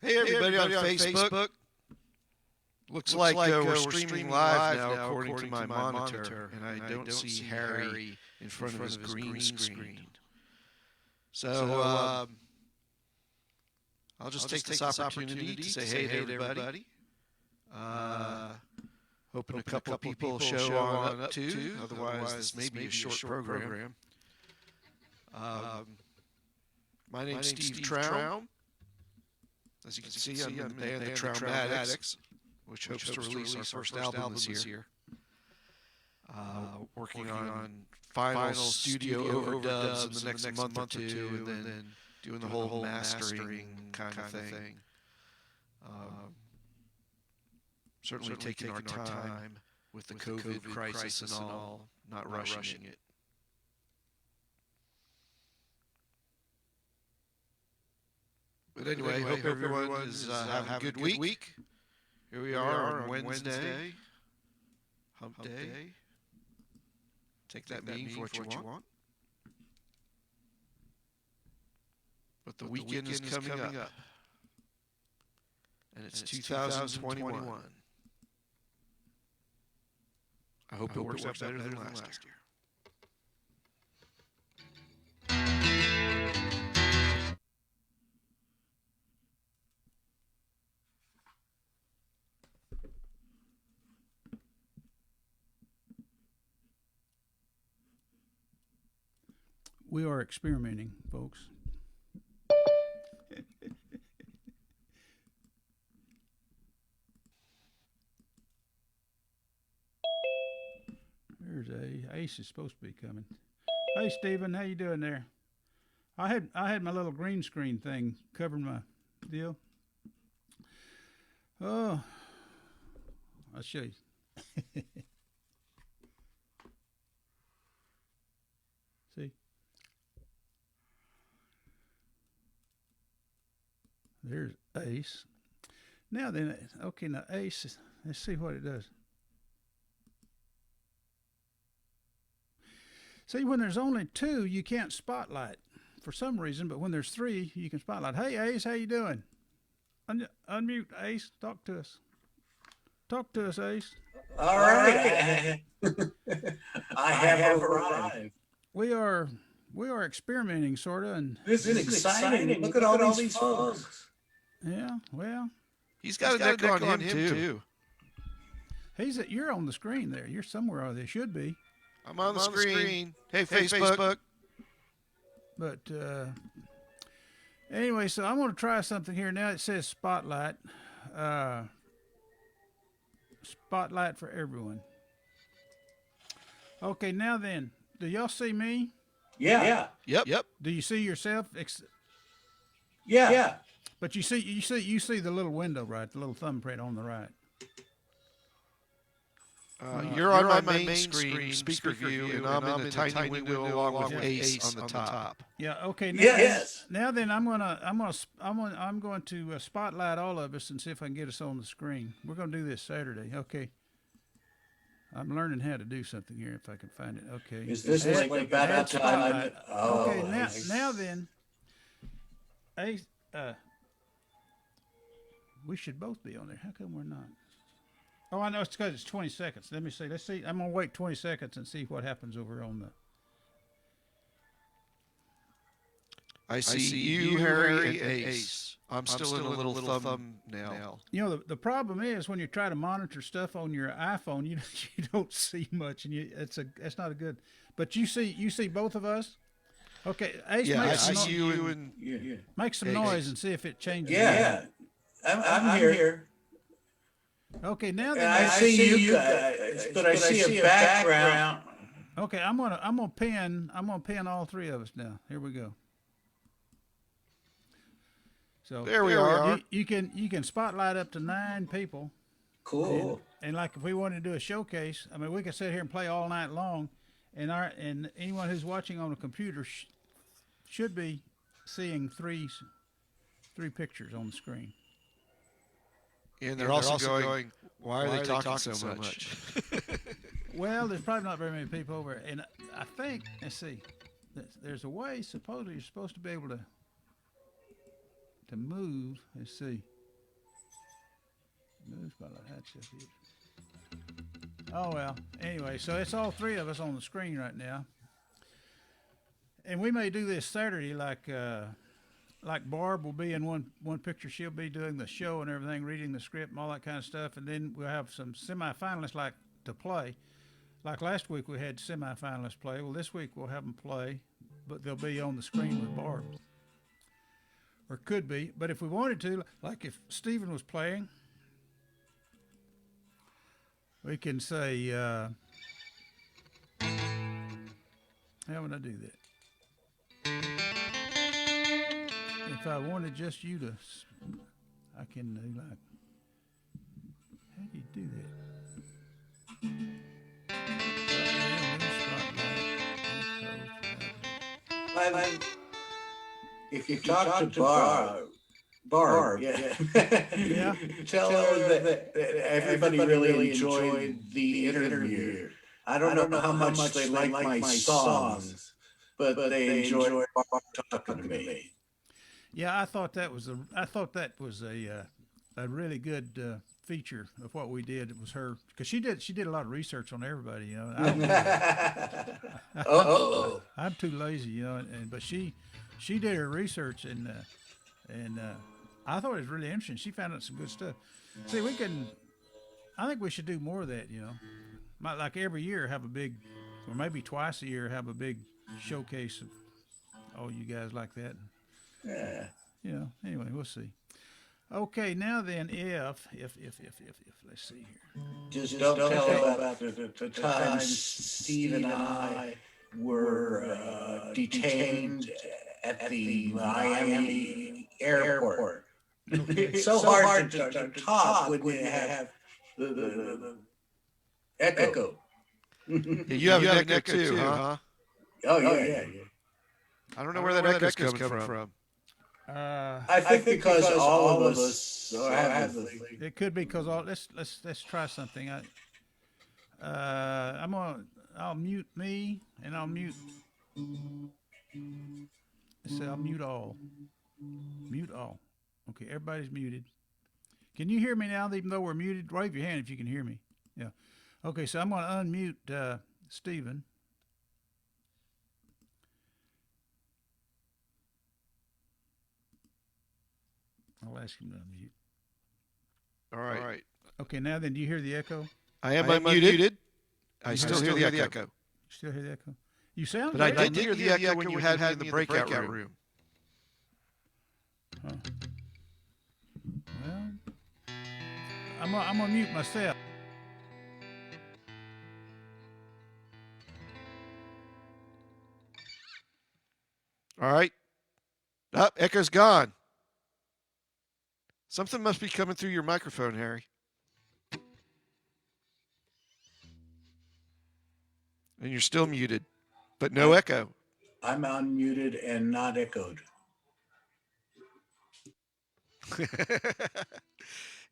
Hey everybody, on Facebook. Looks like we're streaming live now according to my monitor, and I don't see Harry in front of his green screen. So I'll just take this opportunity to say hey to everybody. Hoping a couple of people show on up too. Otherwise, this may be a short program. My name's Steve Troum. As you can see, I'm in the band the Troum, which hopes to release our first album this year. Working on final studio overdubs in the next month or two, and then doing the whole mastering kind of thing. Certainly taking our time with the COVID crisis and all, not rushing it. But anyway, hope everyone is having a good week. Here we are on Wednesday, hump day. Take that mean for what you want. But the weekend is coming up. And it's 2021. I hope it works out better than last year. We are experimenting, folks. There's Ace is supposed to be coming. Hey, Stephen, how you doing there? I had my little green screen thing covering my deal. Oh, I'll show you. See? There's Ace. Now then, okay, now Ace, let's see what it does. See, when there's only two, you can't spotlight for some reason, but when there's three, you can spotlight. Hey, Ace, how you doing? Unmute, Ace. Talk to us. Talk to us, Ace. All right. I have arrived. We are experimenting, sort of, and this is exciting. Look at all these folks. Yeah, well, He's got a deck on him too. You're on the screen there. You're somewhere or they should be. I'm on the screen. Hey, Facebook. But anyway, so I'm going to try something here. Now it says spotlight. Spotlight for everyone. Okay, now then, do y'all see me? Yeah. Yep. Do you see yourself? Yeah. But you see the little window, right? The little thumbprint on the right. You're on my main screen, speaker view, and I'm in a tiny window along with Ace on the top. Yeah. Okay. Now, Yes. Now then, I'm going to spotlight all of us and see if I can get us on the screen. We're going to do this Saturday. Okay. I'm learning how to do something here if I can find it. Okay. Is this like about time? Okay. Now then, Ace, we should both be on there. How come we're not? Oh, I know it's because it's 20 seconds. Let me see. Let's see. I'm going to wait 20 seconds and see what happens over on the... I see you, Harry, and Ace. I'm still in a little thumbnail. You know, the problem is when you try to monitor stuff on your iPhone, you don't see much, and it's not a good... But you see both of us? Okay, Ace, yeah, I see you and... Make some noise and see if it changes. Yeah, I'm here. Okay, now that I see you guys, but I see a background. Okay, I'm gonna pin all three of us now. Here we go. So there we are. You can spotlight up to 9 people. Cool. And like if we wanted to do a showcase, I mean we could sit here and play all night long, and anyone who's watching on a computer should be seeing three pictures on the screen. And they're also going, why are they talking so much? Well, there's probably not very many people over. And I think, let's see, there's a way, supposedly you're supposed to be able to move. Let's see. Oh well. Anyway, so it's all three of us on the screen right now, and we may do this Saturday. Like Barb will be in one picture. She'll be doing the show and everything, reading the script and all that kind of stuff, and then we'll have some semifinalists like to play. Like last week we had semifinalists play. Well, this week we'll have them play, but they'll be on the screen with Barb, or could be. But if we wanted to, like if Stephen was playing. We can say, how would I do that? If I wanted just you to, I can do like, how do you do that? If you talk to Barb, yeah. Yeah. Tell her that everybody really enjoyed the interview. I don't know how much they like my songs, but they enjoyed Barb talking to me. Yeah, I thought that was a really good feature of what we did. It was her, because she did a lot of research on everybody. You know, I'm too lazy, you know, but she did her research and I thought it was really interesting. She found out some good stuff. See, I think we should do more of that, you know. Like every year have a big, or maybe twice a year have a big showcase of all you guys like that. Yeah. You know, anyway, we'll see. Okay, now then, if let's see here. Just don't tell about the time Steve and I were detained at the Miami airport. Okay. It's so hard to talk when you have the echo. Yeah, you have an echo too, huh? Oh, yeah. I don't know where that echo's coming from. I think because all of us have the thing. It could be because let's try something. I'll mute me and I'll mute. Let's say I'll mute all. Mute all. Okay, everybody's muted. Can you hear me now, even though we're muted? Wave your hand if you can hear me. Yeah. Okay, so I'm going to unmute Stephen. I'll ask him to unmute. All right. Okay, now then, do you hear the echo? I am unmuted. I still hear the echo. Still hear the echo? You sound But great. I did hear the echo when you had me in the breakout room. Huh. Well, I'm gonna mute myself. All right. Echo's gone. Something must be coming through your microphone, Harry. And you're still muted, but no echo. I'm unmuted and not echoed.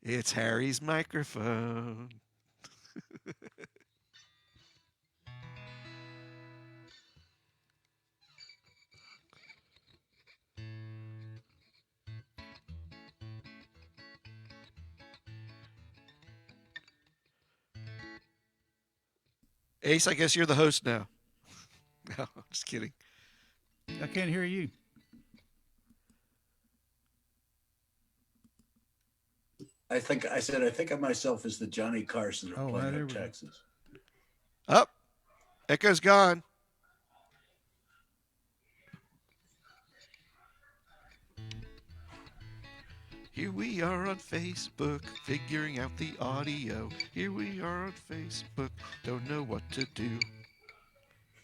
It's Harry's microphone. Ace, I guess you're the host now. No, I'm just kidding. I can't hear you. I think of myself as the Johnny Carson of Plano, Texas. Up. Echo's gone. Here we are on Facebook, figuring out the audio. Here we are on Facebook, don't know what to do.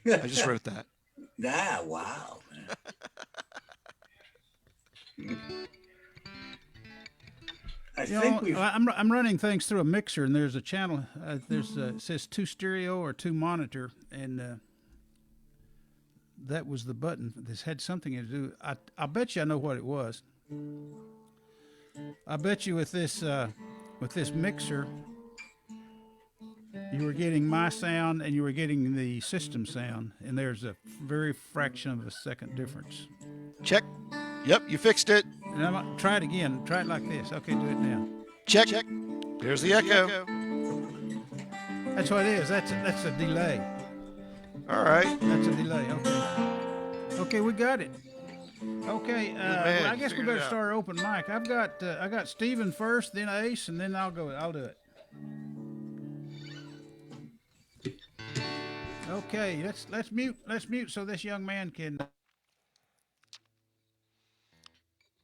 I just wrote that. Wow, man. I'm running things through a mixer, and there's a channel. It says 2 stereo or 2 monitor, and that was the button. This had something to do. I bet you I know what it was. I bet you with this mixer, you were getting my sound and you were getting the system sound, and there's a very fraction of a second difference. Check. Yep, you fixed it. And try it again. Try it like this. Okay, do it now. Check. There's the echo. That's what it is. That's a delay. All right. That's a delay. Okay. Okay, we got it. Okay, man, well, I guess we figured it better out. start open mic. I got Steven first, then Ace, and then I'll do it. Okay, let's mute so this young man can.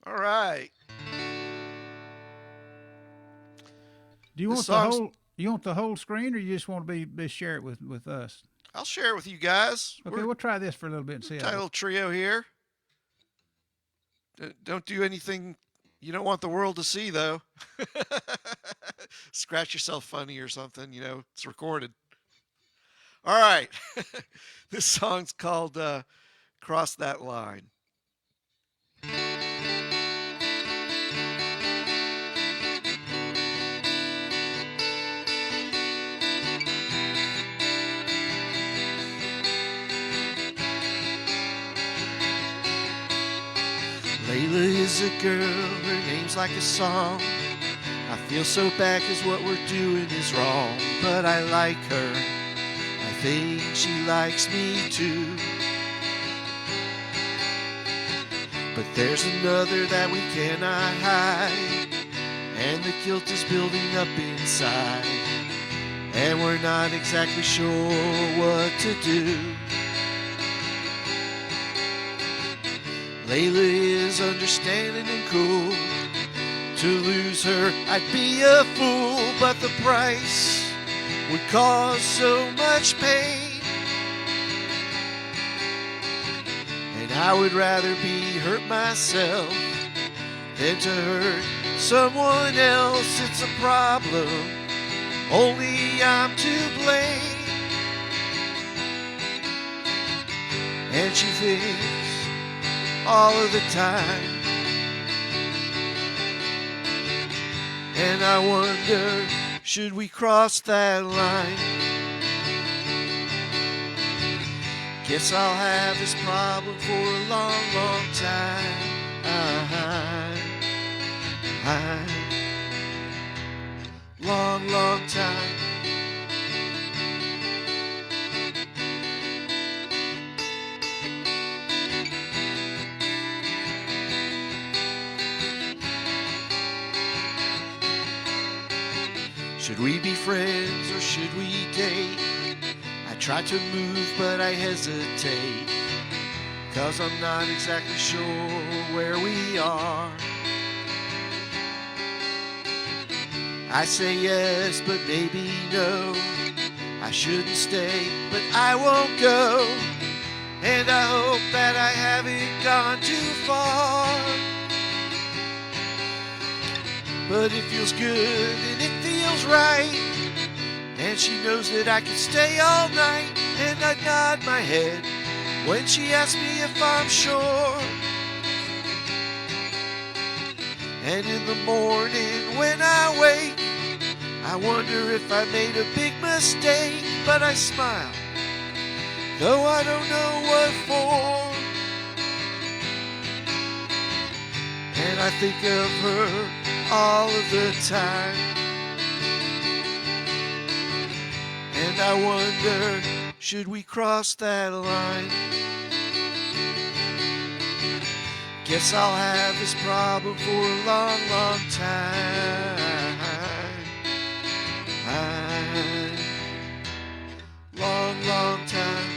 All right. Do you want the whole screen, or you just want to be share it with us? I'll share it with you guys. Okay, we'll try this for a little bit and see how. Title trio here. Don't do anything you don't want the world to see, though. Scratch yourself funny or something. It's recorded. All right. This song's called Cross That Line. Layla is a girl, her name's like a song. I feel so bad 'cause what we're doing is wrong. But I like her, I think she likes me too. But there's another that we cannot hide, and the guilt is building up inside, and we're not exactly sure what to do. Layla is understanding and cool. To lose her, I'd be a fool, but the price would cause so much pain. And I would rather be hurt myself than to hurt someone else. It's a problem, only I'm to blame. And she thinks all of the time, and I wonder, should we cross that line? Guess I'll have this problem for a long, long time. Long, long time. Should we be friends or should we date? I try to move but I hesitate, 'cause I'm not exactly sure where we are. I say yes but maybe no. I shouldn't stay but I won't go, and I hope that I haven't gone too far. But it feels good and it feels right, and she knows that I can stay all night. And I nod my head when she asks me if I'm sure. And in the morning when I wake, I wonder if I made a big mistake. But I smile, though I don't know what for. And I think of her all of the time, and I wonder, should we cross that line? Guess I'll have this problem for a long, long time. Long, long time.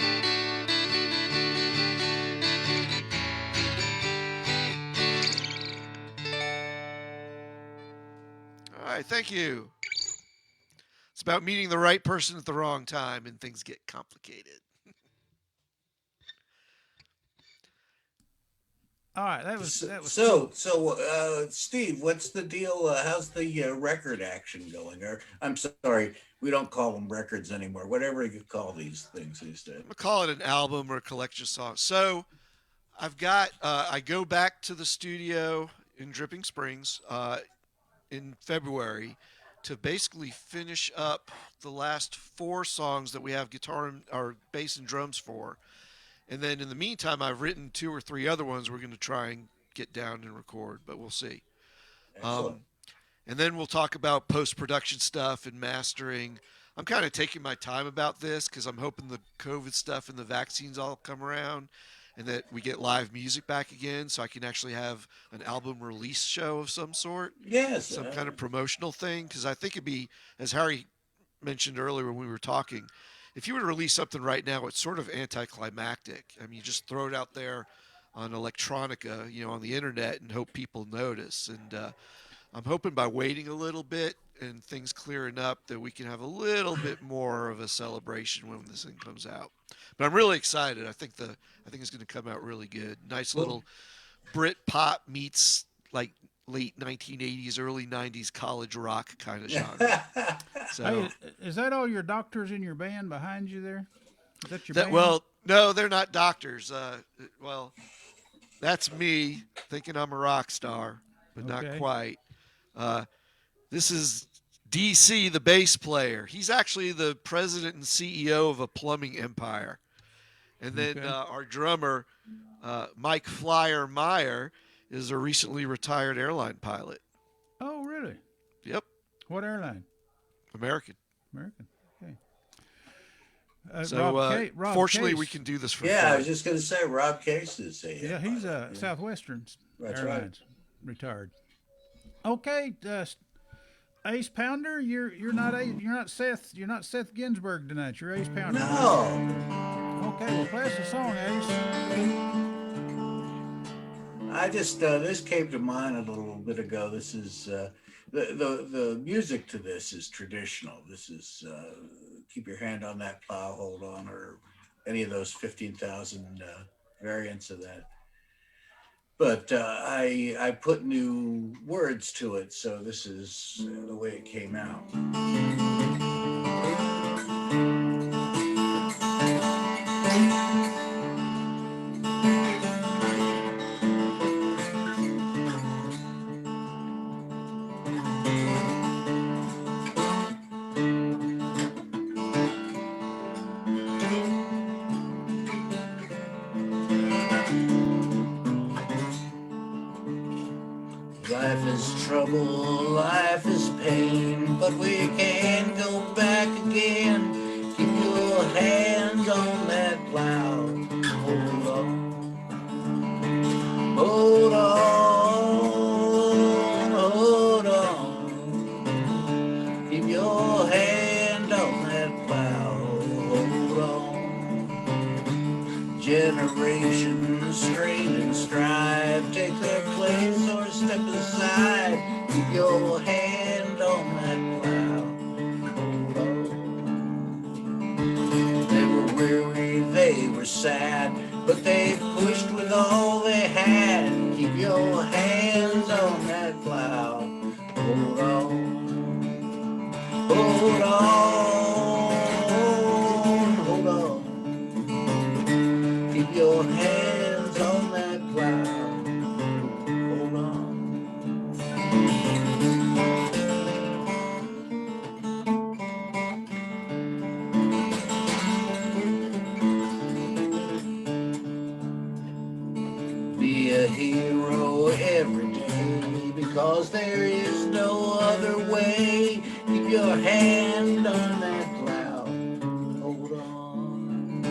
All right, thank you. It's about meeting the right person at the wrong time and things get complicated. All right, that was So, Steve, what's the deal? How's the record action going? Or I'm sorry, we don't call them records anymore. Whatever you call these things these days. I'm gonna call it an album or a collection of songs. So, I've got I go back to the studio in Dripping Springs in February to basically finish up the last 4 songs that we have guitar or bass and drums for. And then in the meantime, I've written 2 or 3 other ones we're going to try and get down and record, but we'll see. Excellent. And then we'll talk about post-production stuff and mastering. I'm kind of taking my time about this because I'm hoping the COVID stuff and the vaccines all come around and that we get live music back again so I can actually have an album release show of some sort, Yes. some kind of promotional thing. Because I think it'd be, as Harry mentioned earlier when we were talking, if you were to release something right now, it's sort of anticlimactic. I mean, you just throw it out there on electronica, on the internet and hope people notice. And I'm hoping by waiting a little bit and things clearing up that we can have a little bit more of a celebration when this thing comes out. But I'm really excited. I think it's going to come out really good. Nice little Brit pop meets like late 1980s, early 90s college rock kind of genre. So, Hey, is that all your doctors in your band behind you there? Is that your band? well, no, they're not doctors. Well, that's me thinking I'm a rock star, but not Okay. quite. This is DC, the bass player. He's actually the president and CEO of a plumbing empire. And then Okay. our drummer, Mike Flyer Meyer, is a recently retired airline pilot. Oh, really? Yep, What airline? American. American. Okay. So Rob fortunately, Case. we can do this for Yeah, I fun. was just going to say Rob Case is a Yeah, he's Southwestern That's Airlines, retired. Okay, Ace Pounder, you're not Seth Ginsburg tonight. You're Ace Pounder. No, Okay, well, play us a song, Ace. I just this came to mind a little bit ago. This is the music to this is traditional. This is keep your hand on that plow, hold on, or any of those 15,000 variants of that. But I put new words to it, so this is the way it came out. Life is trouble, life is pain, but we can't go back again. Keep your hands on that plow. Hold on, hold on, hold on. Keep your hand on that plow. Hold on. Generations strain and strive, take their place or step aside. Keep your hand on that plow. Hold on. They were weary, they were sad, but they pushed with all they had. Keep your hands on that plow. Hold on. Hold on. Hold on. Keep your hands on that plow. Hold on. Be a hero every day, because there is no other way. Keep your hand on that plow. Hold on.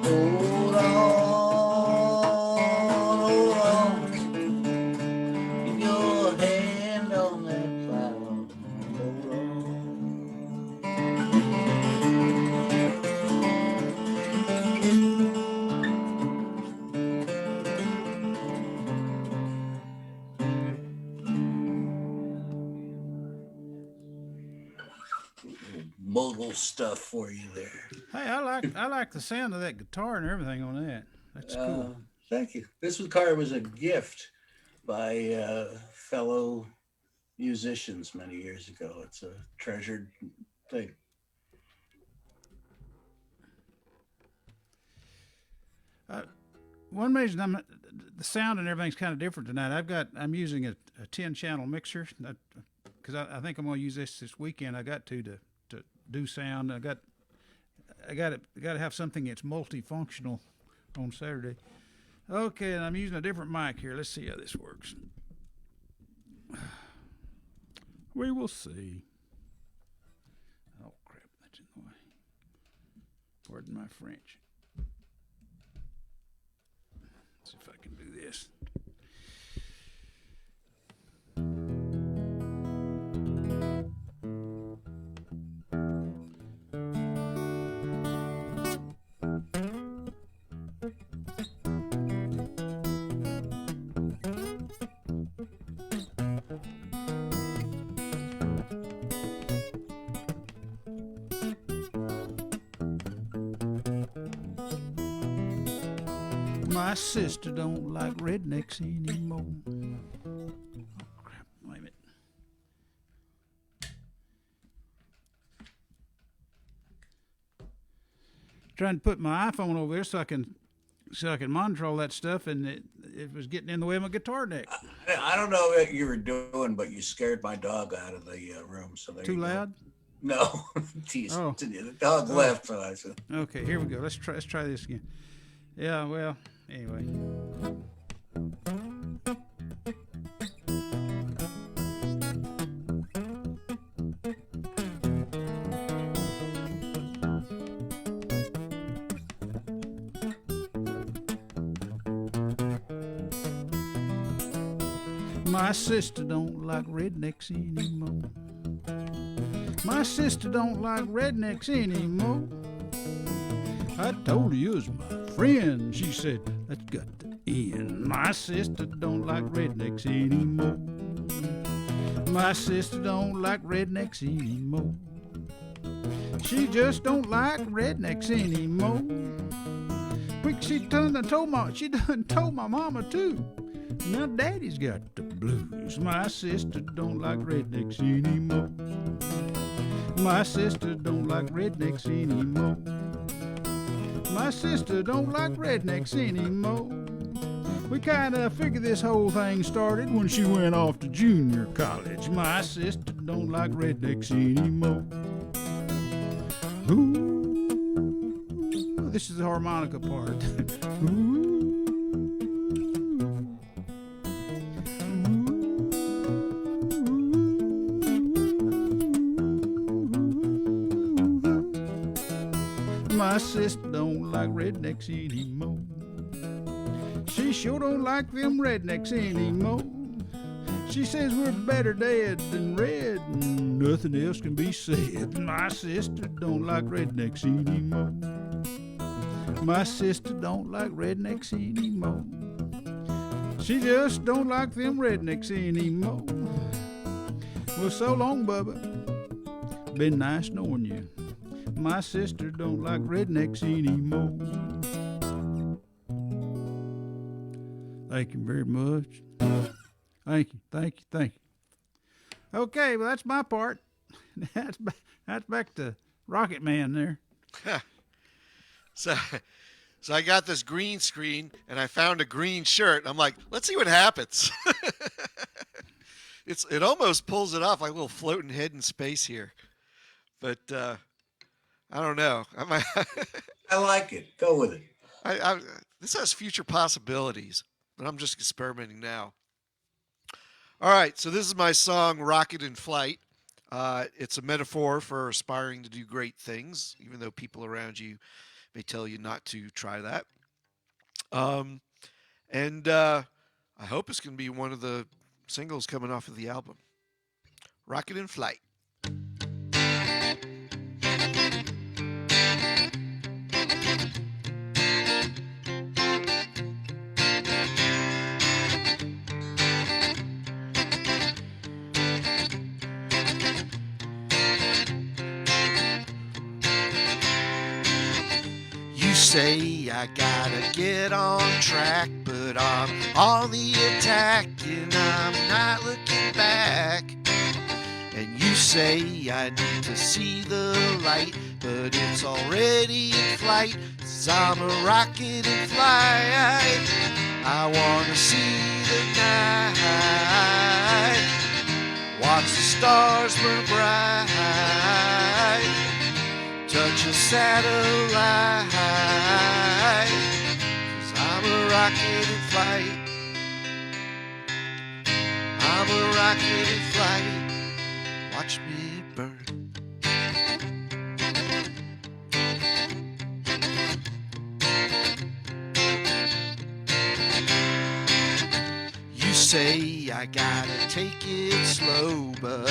Hold on. Keep your hand on that plow. Hold on. Modal stuff for you there. Hey, I like the sound of that guitar and everything on that. That's cool. Thank you. This car was a gift by fellow musicians many years ago. It's a treasured thing. One reason the sound and everything's kind of different tonight. I'm using a 10-channel mixer because I think I'm going to use this weekend. I got to do sound. I got to have something that's multifunctional on Saturday. Okay, and I'm using a different mic here. Let's see how this works. We will see. Oh, crap. That's in the way. Pardon my French. Let's see if I can do this. My sister don't like rednecks anymore. Oh, crap. Wait a minute. Trying to put my iPhone over there so I can monitor all that stuff, and it was getting in the way of my guitar neck. I don't know what you were doing, but you scared my dog out of the room. So there Too you go. loud? No, geez, Oh. the dog left. So I said, Okay, here we go. Let's try this again. Yeah, well, anyway. My sister don't like rednecks anymore. My sister don't like rednecks anymore. I told her you was my friend. She said, that's got to end. My sister don't like rednecks anymore. My sister don't like rednecks anymore. She just don't like rednecks anymore. Quick, she done told my mama too. Now daddy's got the blues. My sister don't like rednecks anymore. My sister don't like rednecks anymore. My sister don't like rednecks anymore. We kinda figured this whole thing started when she went off to junior college. My sister don't like rednecks anymore. Ooh, this is the harmonica part. Ooh. My sister don't like rednecks anymore. She sure don't like them rednecks anymore. She says we're better dead than red, and nothing else can be said. My sister don't like rednecks anymore. My sister don't like rednecks anymore. She just don't like them rednecks anymore. Well, so long, Bubba. Been nice knowing you. My sister don't like rednecks anymore. Thank you very much. Thank you. Okay, well, that's my part. That's back to Rocket Man there. So I got this green screen, and I found a green shirt. I'm like, let's see what happens. It almost pulls it off like a little floating head in space here. But I don't know. I like it. Go with it. This has future possibilities, but I'm just experimenting now. All right, so this is my song, Rocket in Flight. It's a metaphor for aspiring to do great things, even though people around you may tell you not to try that. And I hope it's going to be one of the singles coming off of the album. Rocket in Flight. Say I gotta get on track, but I'm on the attack and I'm not looking back. And you say I need to see the light, but it's already in flight, 'cause I'm a rocket in flight. I wanna see the night, watch the stars burn bright, touch a satellite, 'cause I'm a rocket in flight. I'm a rocket in flight. watch me burn. You say I gotta take it slow, but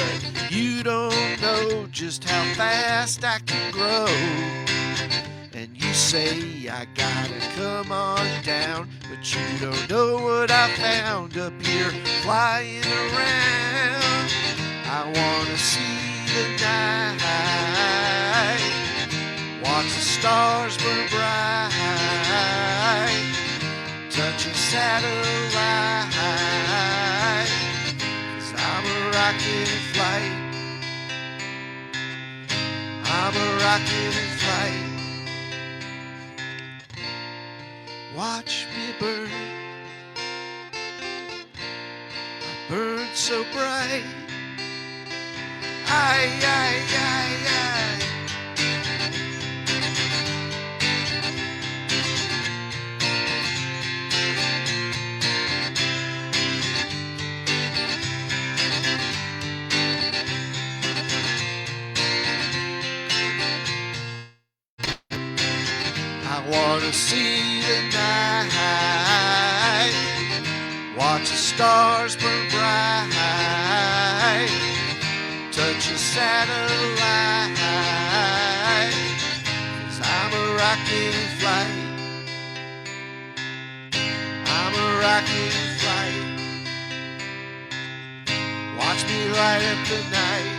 you don't know just how fast I can grow. And you say I gotta come on down, but you don't know what I found up here flying around. I wanna see the night, watch the stars burn bright, touch a satellite, 'cause I'm a rocket in flight. I'm a rocket in flight. Watch me burn. I burn so bright. Aye, aye, aye, aye. I wanna see the night, watch the stars burn bright, touch a satellite, 'cause I'm a rocket in flight. I'm a rocket in flight. Watch me light up the night.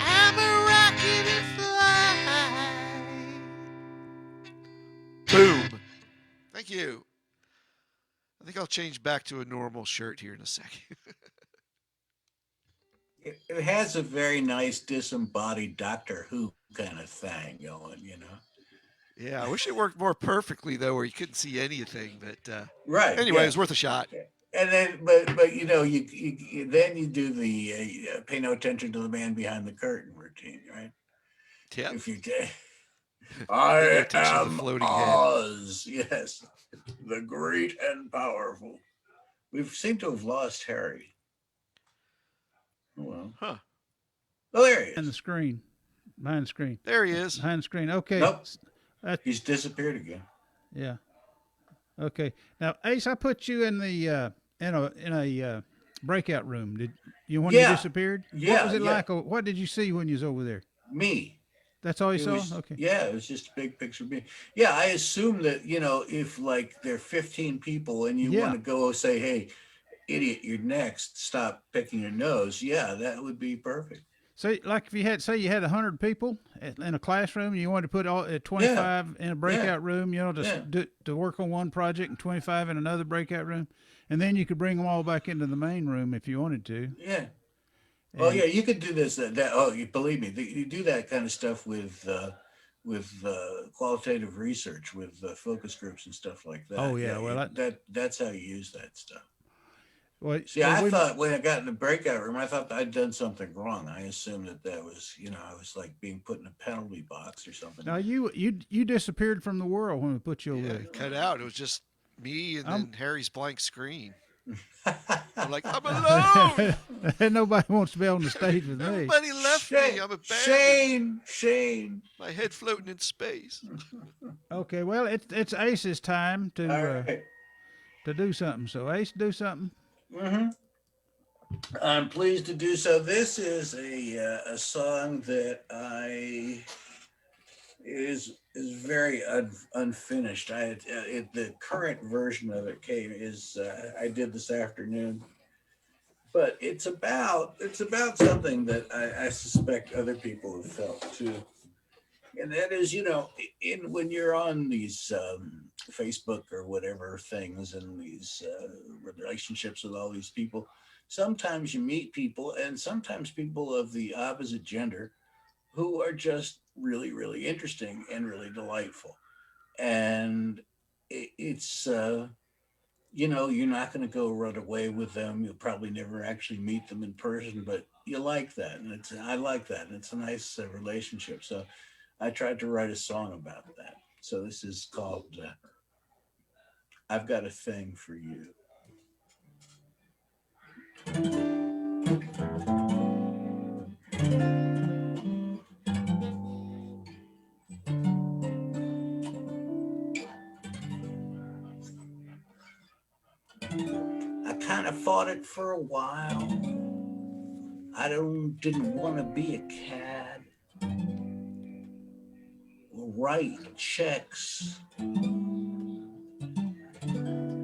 I'm a rocket in flight. Boom. Thank you. I think I'll change back to a normal shirt here in a second. It has a very nice disembodied Doctor Who kind of thing going, Yeah, I wish it worked more perfectly though, where you couldn't see anything. But Right. anyway, Yeah. it's worth a shot. And then, but you then you do the pay no attention to the man behind the curtain routine, right? Yep. If you Pay no I attention to the am floating head. Oz, yes, the great and powerful. We seem to have lost Harry. Oh well. Huh. Oh, there he And the is. screen, behind the screen, There he is. behind the screen. Okay. Nope. That, He's disappeared again. yeah. Okay. Now, Ace, I put you in the in a breakout room. Did you when you Yeah. disappeared? Yeah, What was it yeah. like? Or what did you see when you was over there? Me. That's all you It saw? was, Okay. yeah, it was just a big picture of me. Yeah, I assume that, if like there are 15 people and you Yeah. want to go say, hey, idiot, you're next, stop picking your nose. Yeah, that would be perfect. So, like, if you had, say, you had 100 people in a classroom, and you wanted to put all 25 in a breakout room, to work on one project, and 25 in another breakout room, and then you could bring them all back into the main room if you wanted to. Yeah. Oh yeah, you could do this. You believe me, you do that kind of stuff with qualitative research, with focus groups and stuff like that. Oh yeah, well that's how you use that stuff. well, See, I thought when I got in the breakout room, I thought I'd done something wrong. I assumed that was, I was like being put in a penalty box or something. now you disappeared from the world when we put you over Yeah, there. cut out. It was just me and then Harry's blank screen. I'm like, I'm alone. And nobody wants to be on the stage with me. Everybody left me. I'm abandoned. Shane. My head floating in space. Okay, well it's Ace's time All to right. to do something. So Ace, do something. Mm-hmm. I'm pleased to do so. This is a song that is very unfinished. The current version of it I did this afternoon, but it's about something that I suspect other people have felt too, and that is, when you're on these Facebook or whatever things and these relationships with all these people, sometimes you meet people, and sometimes people of the opposite gender, who are just really, really interesting and really delightful. And it's, you're not going to go run away with them. You'll probably never actually meet them in person, but you like that. And I like that. And it's a nice relationship. So I tried to write a song about that. So this is called I've Got a Thing for You. I kind of fought it for a while. I didn't want to be a cad or write checks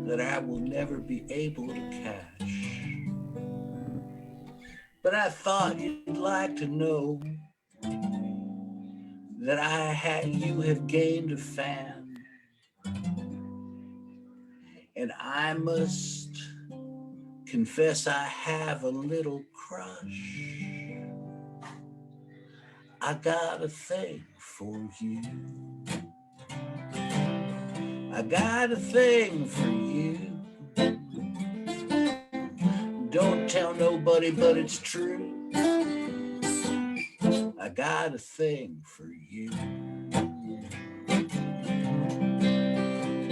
that I will never be able to cash. But I thought you'd like to know that you have gained a fan, and I must confess I have a little crush. I got a thing for you. I got a thing for you. Don't tell nobody, but it's true. I got a thing for you.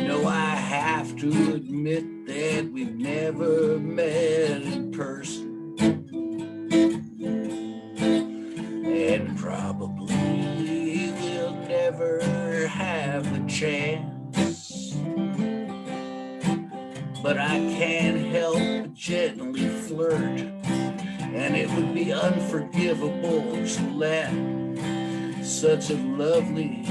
No, I have to admit that we've never met in person, and probably we'll never have the chance. But I can't help but gently flirt, and it would be unforgivable to let such a lovely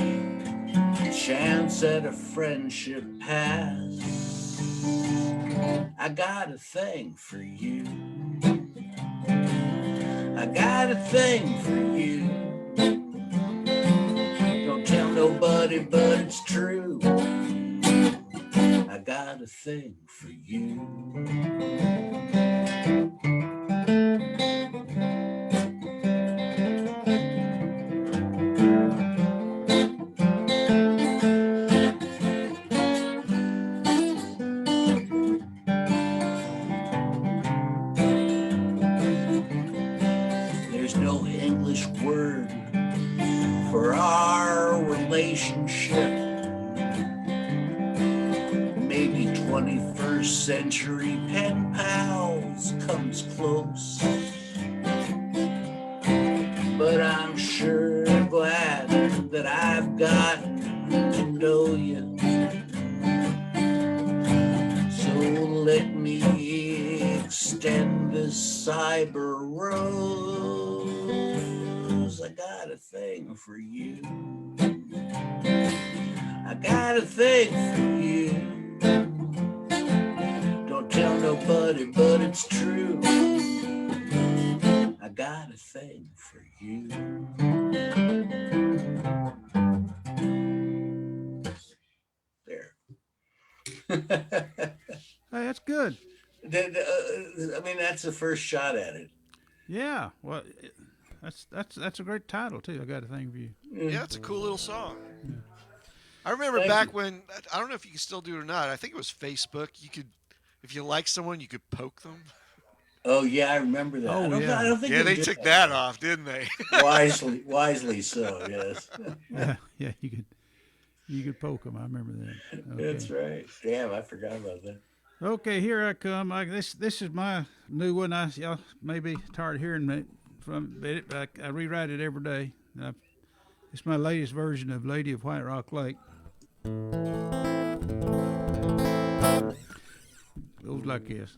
chance at a friendship pass. I got a thing for you. I got a thing for you. Don't tell nobody, but it's true. I got a thing for you. There's no English word for our relationship. Maybe 21st century pen pals comes close. But I'm sure glad that I've gotten to know you. So let me extend this cyber rose. I got a thing for you. I got a thing for you. Don't tell nobody, but it's true. I got a thing for you. There. Hey, that's good. I mean, that's the first shot at it. Yeah, well, that's a great title too. I got a thing for you. Yeah, it's a cool little song. I remember Thank back you. when, I don't know if you can still do it or not. I think it was Facebook. You could, if you like someone, you could poke them. Oh yeah, I remember that. Oh, I yeah. don't think Yeah, they did took that off, didn't they? wisely so. Yes, Yeah, you could poke them. I remember that. Okay. that's right. Damn, I forgot about that. Okay, here I come. This is my new one. Y'all may be tired of hearing it but I rewrite it every day. It's my latest version of Lady of White Rock Lake. Goes like this.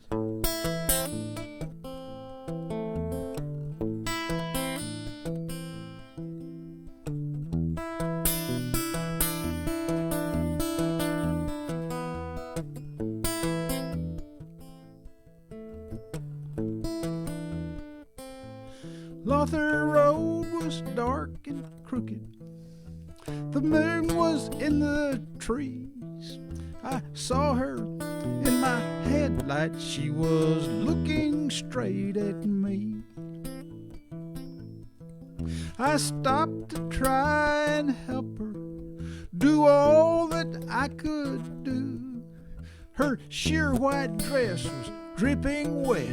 Lother Road was dark and crooked. The moon was in the trees. I saw her in my headlights. She was looking straight at me. I stopped to try and help her do all that I could do. Her sheer white dress was dripping wet.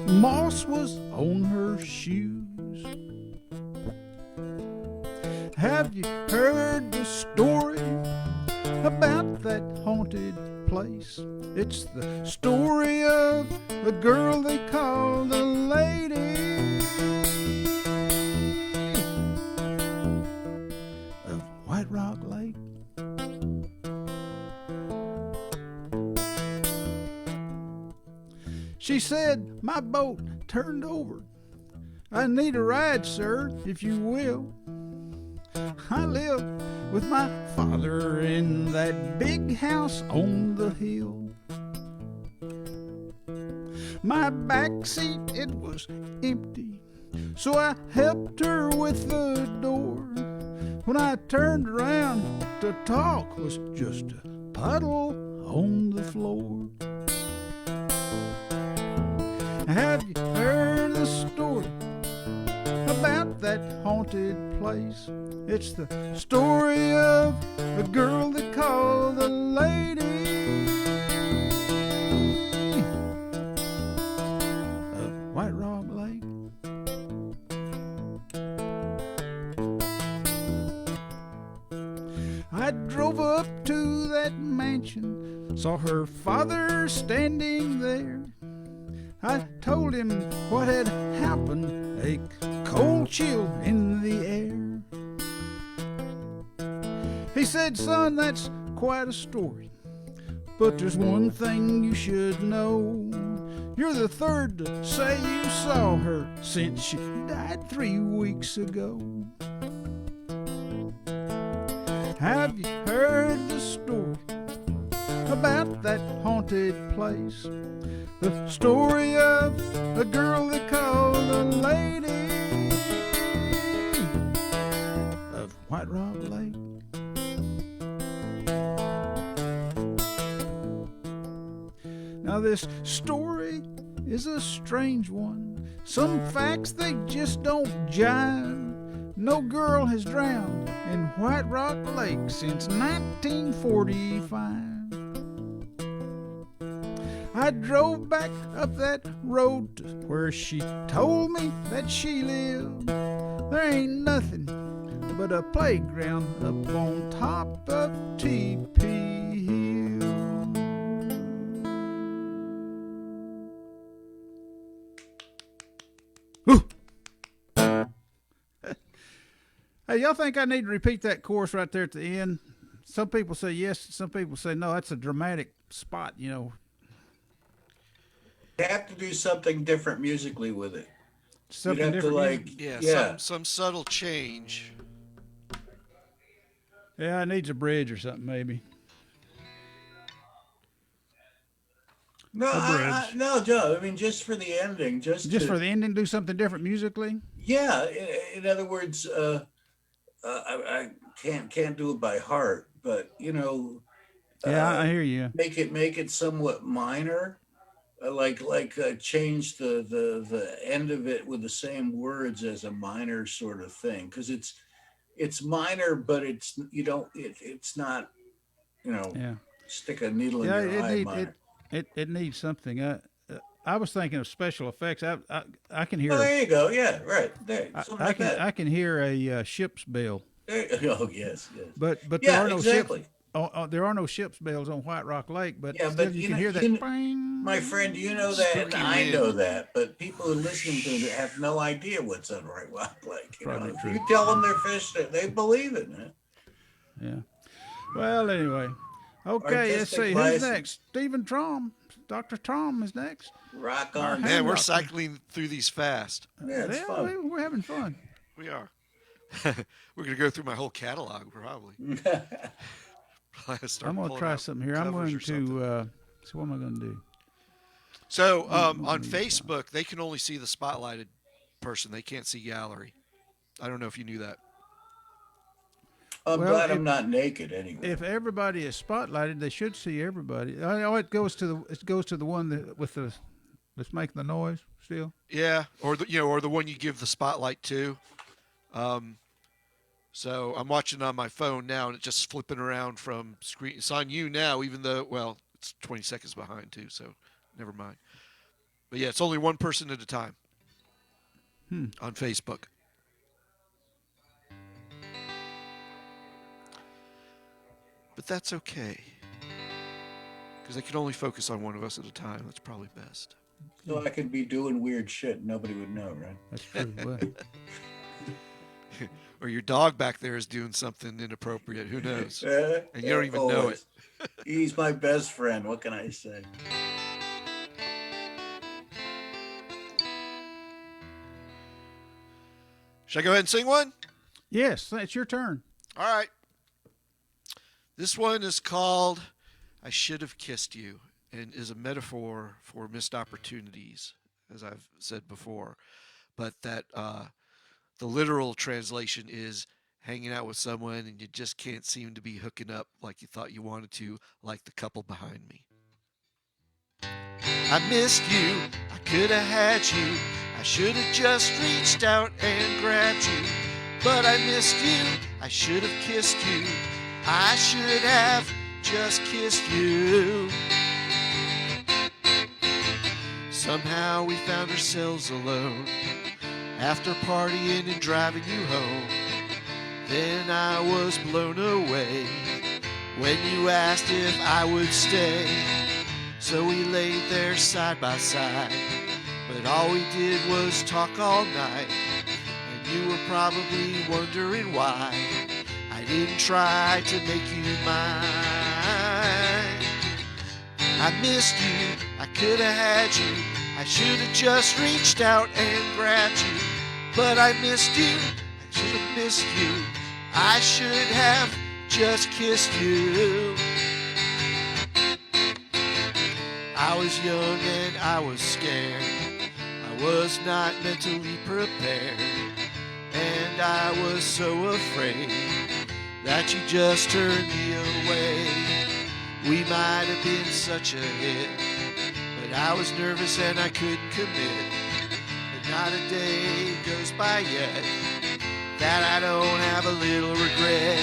Moss was on her shoes. Have you heard the story about that haunted place? It's the story of the girl they call the lady Rock Lake. She said, my boat turned over. I need a ride, sir, if you will. I live with my father in that big house on the hill. My back seat, it was empty, so I helped her with the door. When I turned around to talk, was just a puddle on the floor. Have you heard the story about that haunted place? It's the story of a girl they call the Lady of White Rock Lake. I drove up to that mansion, saw her father standing there. I told him what had happened, a cold chill in the air. He said, son, that's quite a story, but there's one thing you should know. You're the third to say you saw her since she died 3 weeks ago. Have you heard the story about that haunted place? The story of a girl they call the Lady of White Rock Lake. Now this story is a strange one. Some facts they just don't jive. No girl has drowned in White Rock Lake since 1945. I drove back up that road to where she told me that she lived. There ain't nothing but a playground up on top of TP Hill. Whew. Hey, y'all think I need to repeat that chorus right there at the end? Some people say yes, some people say no. That's a dramatic spot, you know. You have to do something different musically with it. Something You'd have different. to Yeah, some subtle change. Yeah, it needs a bridge or something, maybe. No, no, Joe. I mean, just for the ending, just for the ending, do something different musically. Yeah, in other words, I can't do it by heart, but you know, Yeah, I hear you. Make it somewhat minor, change the end of it with the same words as a minor sort of thing, because it's minor, but it's not, you know, yeah. Stick a needle in your eye. Minor. It needs something. I was thinking of special effects. I can hear. Oh, there you go. Yeah, right there. I can hear a ship's bell. Oh yes. But yeah, there are no exactly. ships. There are no ship's bells on White Rock Lake, but yeah, still but you can hear that. My friend, you know that, and I know that, but people who listen to it have no idea what's on White Rock Lake. You know? If you tell them they're fish, they believe it, man. Yeah. Well, anyway. Okay, let's see. Who's next? Stephen Troum. Dr. Troum is next. Rock on. Man, we're cycling through these fast. Yeah, it's fun. We're having fun. We are. We're going to go through my whole catalog, probably. I'm going to try something here. I'm going to, so what am I going to do? So on Facebook, they can only see the spotlighted person. They can't see gallery. I don't know if you knew that. I'm glad I'm not naked anyway. If everybody is spotlighted, they should see everybody. Oh, it goes to the one that with the that's making the noise still. Yeah, or the one you give the spotlight to. So I'm watching on my phone now, and it's just flipping around from screen. It's on you now, even though it's 20 seconds behind too. So never mind. But yeah, it's only one person at a time on Facebook. But that's okay, because they can only focus on one of us at a time. That's probably best. So I could be doing weird shit. Nobody would know, right? That's true. Or your dog back there is doing something inappropriate. Who knows? And you don't even know it. He's my best friend. What can I say? Should I go ahead and sing one? Yes, it's your turn. All right. This one is called I Should Have Kissed You and is a metaphor for missed opportunities, as I've said before. But that the literal translation is hanging out with someone and you just can't seem to be hooking up like you thought you wanted to, like the couple behind me. I missed you, I could have had you, I should have just reached out and grabbed you. But I missed you, I should have kissed you, I should have just kissed you. Somehow we found ourselves alone after partying and driving you home. Then I was blown away when you asked if I would stay. So we laid there side by side, but all we did was talk all night. And you were probably wondering why I didn't try to make you mine. I missed you, I could have had you, I should have just reached out and grabbed you. But I missed you, I should have missed you, I should have just kissed you. I was young and I was scared, I was not mentally prepared, and I was so afraid that you just turned me away. We might have been such a hit, but I was nervous and I couldn't commit. But not a day goes by yet that I don't have a little regret.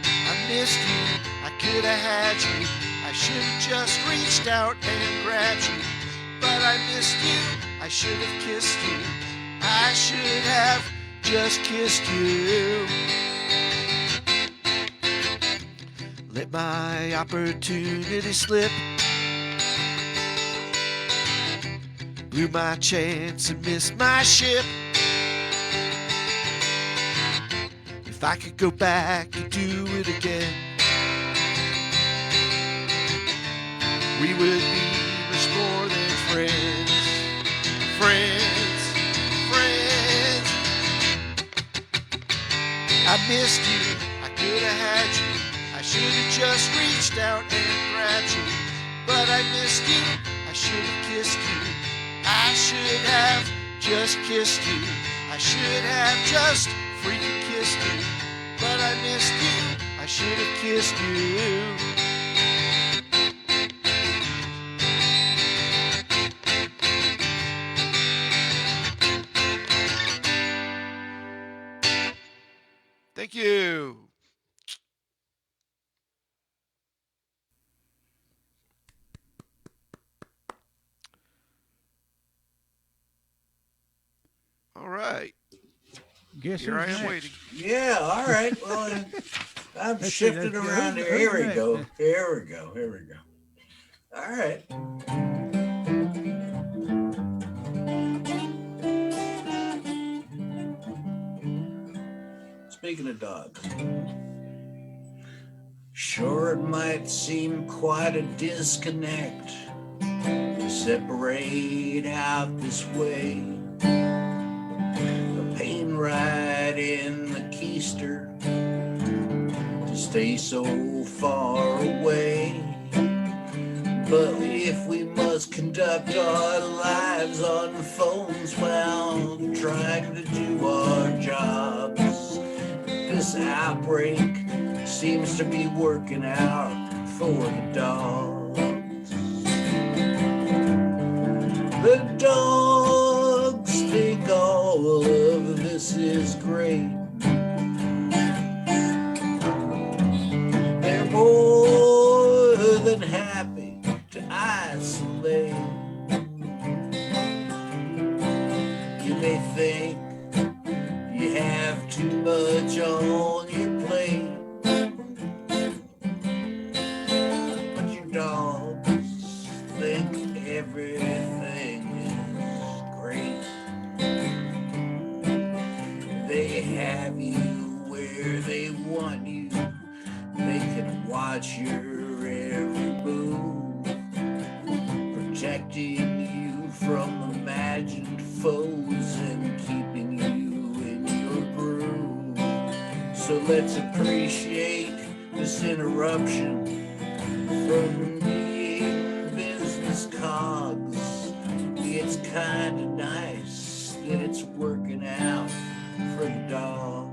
I missed you, I could have had you, I should have just reached out and grabbed you. But I missed you, I should have kissed you, I should have just kissed you. Let my opportunity slip, blew my chance and missed my ship. If I could go back and do it again, we would be much more than friends. Friends, friends. I missed you, I could have had you, I should have just reached out and grabbed you. But I missed you, I should have kissed you, I should have just kissed you, I should have just freaking kissed you. But I missed you, I should have kissed you. Thank you. All right. Guess Here I who's am next? waiting. Yeah, all right. Well, I'm Let's see, shifting let's- around who's here. Here we next? go. Here we go. Here we go. All right. Speaking of dogs, sure it might seem quite a disconnect to separate out this way. The pain right in the keister to stay so far away. But if we must conduct our lives on phones while trying to do our jobs, this outbreak seems to be working out for the dogs. The dogs think all of this is great. They're more than happy to isolate. You may think you have too much on your plate, but your dogs think everything is great. they want you. They can watch your every move, protecting you from imagined foes and keeping you in your groove. So let's appreciate this interruption from being business cogs. It's kinda nice that it's working out for the dogs.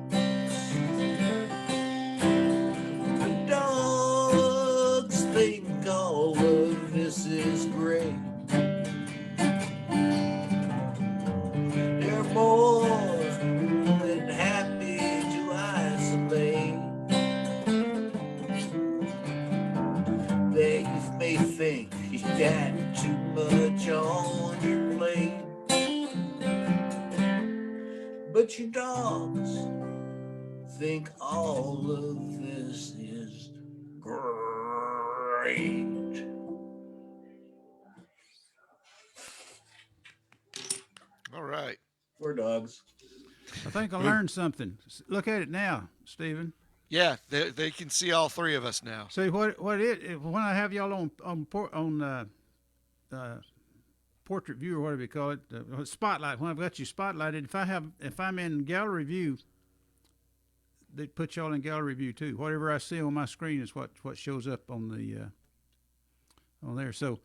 The dogs think all of this is great. They're more than happy to isolate. They may think you got too much on your plate, but your dogs think all of this is great. All right. We're dogs. I think I learned something. Look at it now, Stephen. Yeah, they can see all three of us now. See what when I have y'all on portrait view or whatever you call it, spotlight. When I've got you spotlighted, if I'm in gallery view, they put y'all in gallery view too. Whatever I see on my screen is what shows up on the on there. So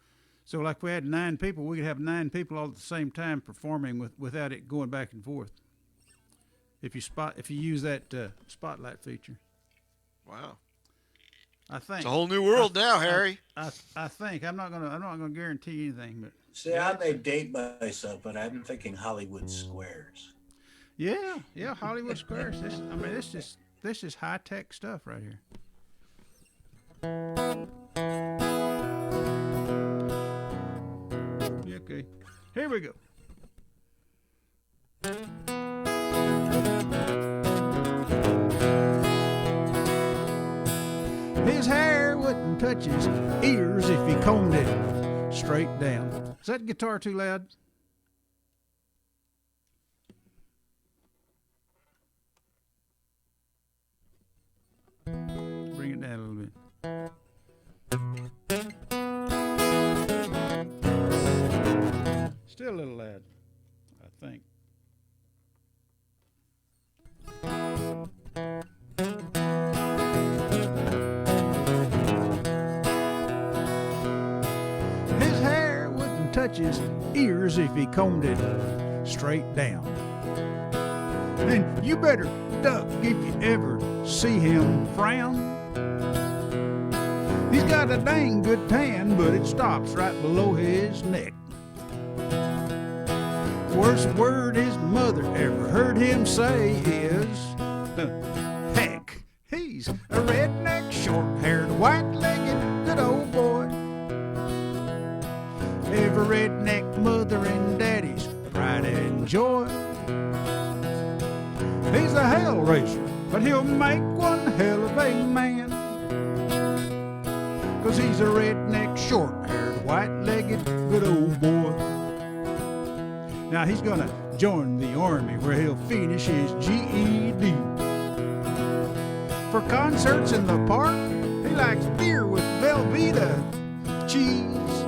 like we had 9 people, we could have 9 people all at the same time performing without it going back and forth. If you use that spotlight feature. Wow. I think It's a whole new world now, Harry. I think I'm not gonna guarantee anything, but See, I may date myself, but I'm thinking Hollywood Squares. yeah, Hollywood Squares. This is high tech stuff right here. Yeah, okay, here we go. His hair wouldn't touch his ears if he combed it straight down. Is that guitar too loud? Bring it down a little bit. Still a little loud, I think. His hair wouldn't touch his ears if he combed it straight down. And you better duck if you ever see him frown. He's got a dang good tan, but it stops right below his neck. Worst word his mother ever heard him say is, heck, he's a redneck, short-haired, white-legged, good old boy. Every redneck mother and daddy's pride and joy. He's a hell raiser, but he'll make one hell of a man. 'Cause he's a redneck, short-haired, white-legged, good old boy. Now he's gonna join the army where he'll finish his GED. For concerts in the park, he likes beer with Velveeta cheese.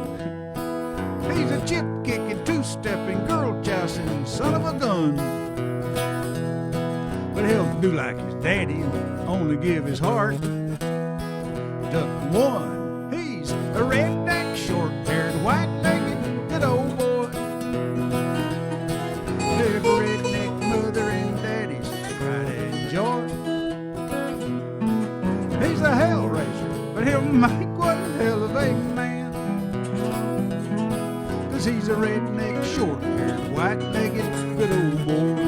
He's a chip-kicking, two-stepping, girl-jousting son of a gun. But he'll do like his daddy and only give his heart to one. He's a redneck, short-haired, white-legged, good old boy. Every redneck mother and daddy's pride and joy. He's a hell raiser, but he'll make one hell of a man. 'Cause he's a redneck, short-haired, white-legged, good old boy.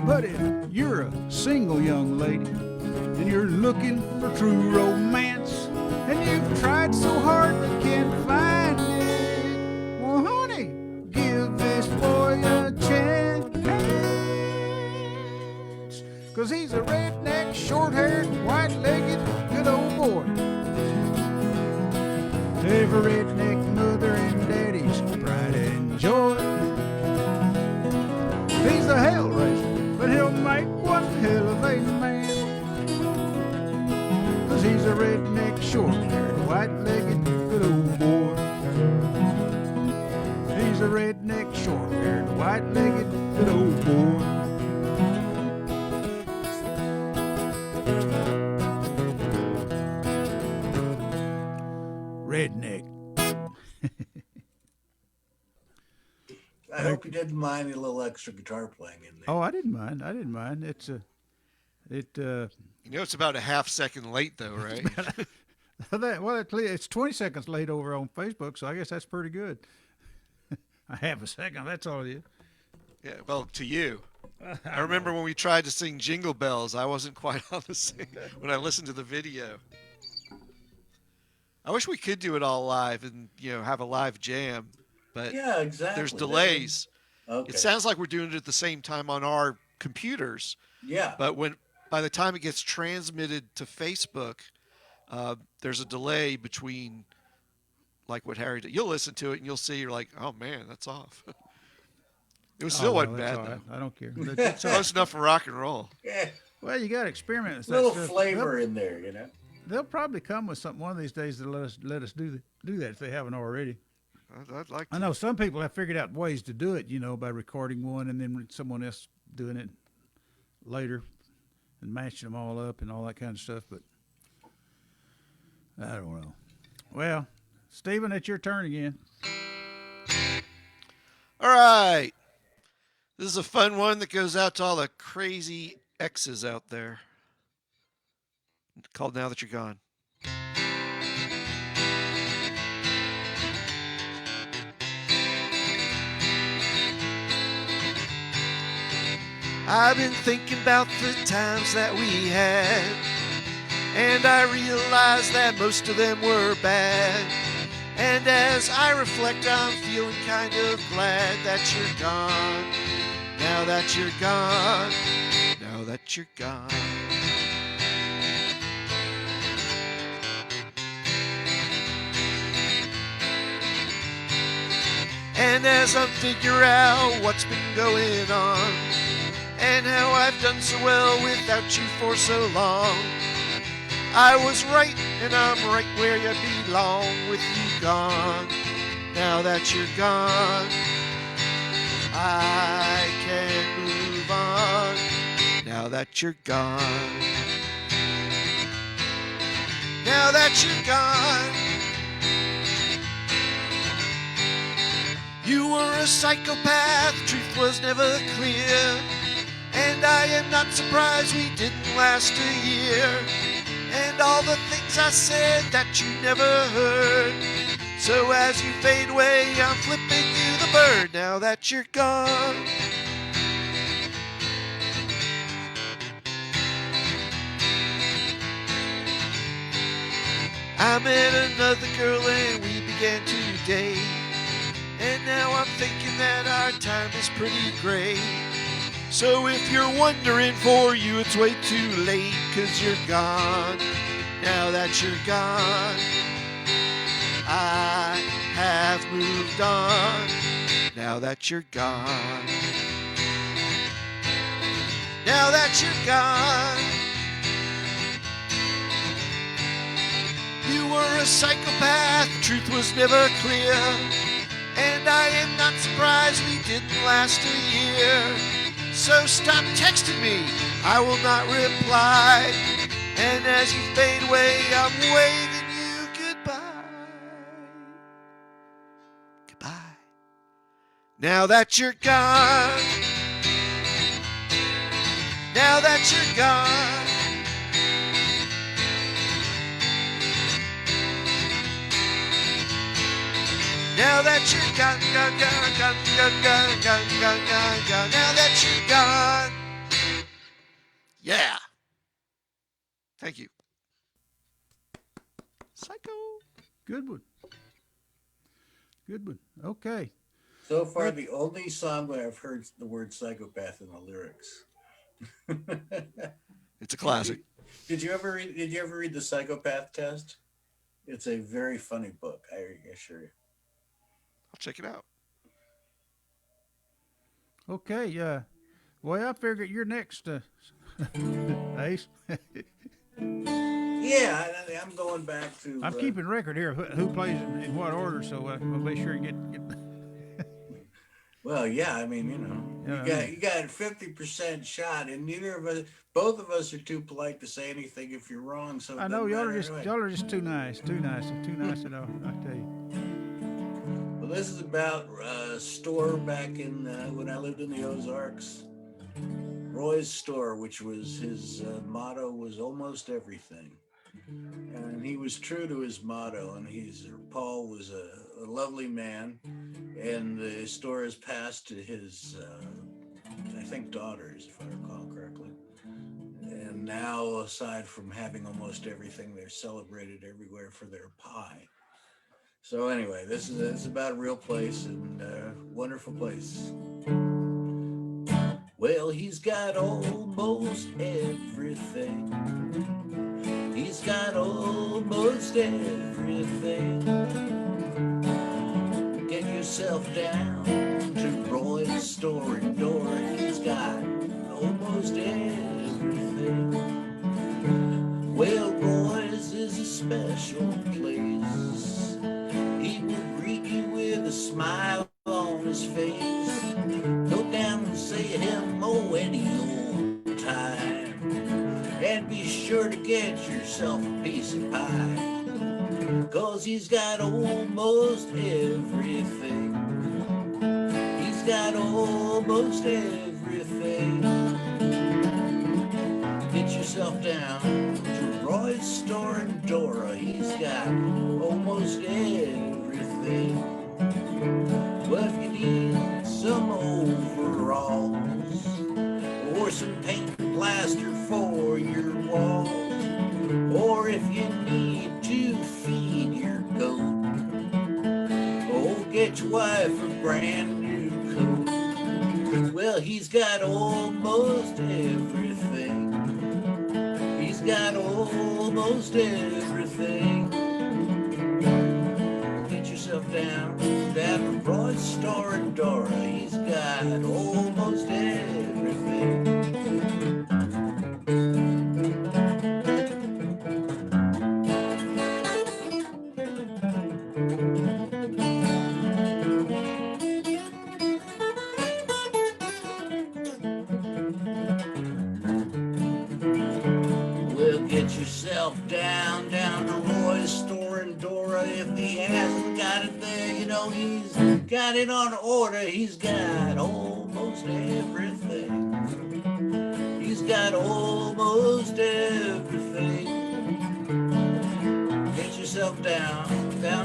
But if you're a single young lady and you're looking for true romance, and you've tried so hard but can't find it, 'cause he's a redneck, short-haired, white-legged, good old boy. Every redneck mother and daddy's pride and joy. He's a hell raiser, but he'll make one hell of a man. 'Cause he's a redneck, short-haired, white-legged, good old boy. He's a redneck, short-haired, white-legged, good old boy. Redneck. I hope you didn't mind a little extra guitar playing in there. Oh, I didn't mind. I didn't mind. It's It's about a half second late, though, right? it's 20 seconds late over on Facebook, so I guess that's pretty good. I have a second. That's all it is. Yeah, well, to you. I remember when we tried to sing Jingle Bells, I wasn't quite on the same when I listened to the video. I wish we could do it all live and, have a live jam, but yeah, exactly. There's delays. Okay. It sounds like we're doing it at the same time on our computers. Yeah. But by the time it gets transmitted to Facebook, there's a delay between, like what Harry did. You'll listen to it and you'll see, you're like, oh man, that's off. It was still wasn't bad, though. I don't care. It's close enough for rock and roll. Yeah. Well, you got to experiment with that little stuff. flavor in there, They'll probably come with something one of these days to let us do that if they haven't already. I'd like to. I know some people have figured out ways to do it, by recording one and then someone else doing it later and matching them all up and all that kind of stuff, but I don't know. Well, Stephen, it's your turn again. All right. This is a fun one that goes out to all the crazy exes out there. Called Now That You're Gone. I've been thinking about the times that we had, and I realized that most of them were bad. And as I reflect, I'm feeling kind of glad that you're gone. Now that you're gone. Now that you're gone. And as I figure out what's been going on, and how I've done so well without you for so long, I was right, and I'm right where you belong with you gone. Now that you're gone, I can move on. Now that you're gone. Now that you're gone. You were a psychopath, truth was never clear. And I am not surprised we didn't last a year. And all the things I said that you never heard. So as you fade away, I'm flipping you the bird. Now that you're gone. I met another girl and we began to date. And now I'm thinking that our time is pretty great. So if you're wondering, for you it's way too late, 'cause you're gone. Now that you're gone, I have moved on. Now that you're gone. Now that you're gone. You were a psychopath, the truth was never clear. And I am not surprised we didn't last a year. So stop texting me, I will not reply. And as you fade away, I'm waving you goodbye. Goodbye. Now that you're gone. Now that you're gone. Now that you're gone, gone, gone, gone, gone, gone, gone, gone, gone, gone. Now that you're gone. Yeah. Thank you. Psycho. Good one. Good one. Okay. So far, the only song where I've heard the word psychopath in the lyrics. It's a classic. Did you ever read? Did you ever read the Psychopath Test? It's a very funny book. I assure you. I'll check it out. Okay. Well, I figured you're next, Ace. Yeah, I'm going back to. I'm keeping record here who plays in what order, so I'll be sure and get. Well, yeah, I mean, you got a 50% shot, and neither of us, both of us are too polite to say anything if you're wrong. So I know y'all are just too nice, too nice at all. I tell you. Well, this is about a store back in when I lived in the Ozarks. Roy's store, which was his motto, was almost everything, and he was true to his motto. And Paul was a lovely man, and the store has passed to his, I think, daughters, if I recall correctly. And now, aside from having almost everything, they're celebrated everywhere for their pie. So anyway, this is about a real place and a wonderful place. Well, he's got almost everything. He's got almost everything. Get yourself down to Roy's store in Dora. He's got almost everything. Well, Roy's is a special place. He will greet you with a smile on his face. Go down and say hello any old time. And be sure to get yourself a piece of pie. 'Cause he's got almost everything. He's got almost everything. Get yourself down to Roy's store in Dora. He's got almost everything. Well, if you need some overalls or some paint and plaster for your walls, or if you need to feed your goat, oh, get your wife a brand new coat. Well, he's got almost everything. He's got almost everything. Get yourself down to Roy's store in Dora. He's got almost everything. Well, get yourself down to Roy's store in Dora. If he hasn't got it there, he's got it on order. He's got almost everything. He's got almost everything. Get yourself down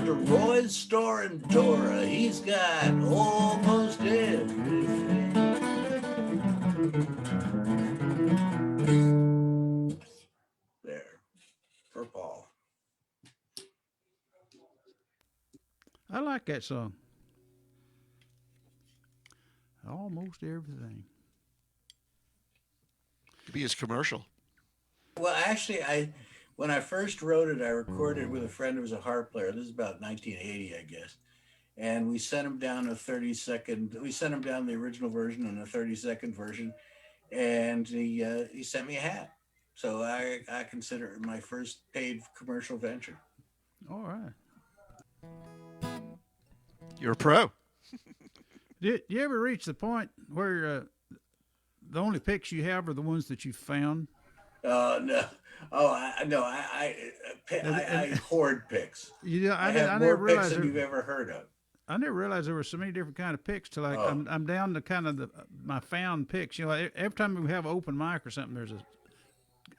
to Roy's store in Dora. He's got almost everything. There, for Paul. I like that song. Almost everything. Could be his commercial. Well, actually, when I first wrote it, I recorded it with a friend who was a harp player. This is about 1980, I guess. And we sent him down a 30-second. We sent him down the original version and a 30-second version, and he sent me a hat. So I consider it my first paid commercial venture. All right. You're a pro. Did you ever reach the point where the only pics you have are the ones that you found? No. Oh, I hoard pics. I have never more realized pics than you've ever heard of. I never realized there were so many different kind of pics. Till I'm down to kind of my found pics. Every time we have an open mic or something, there's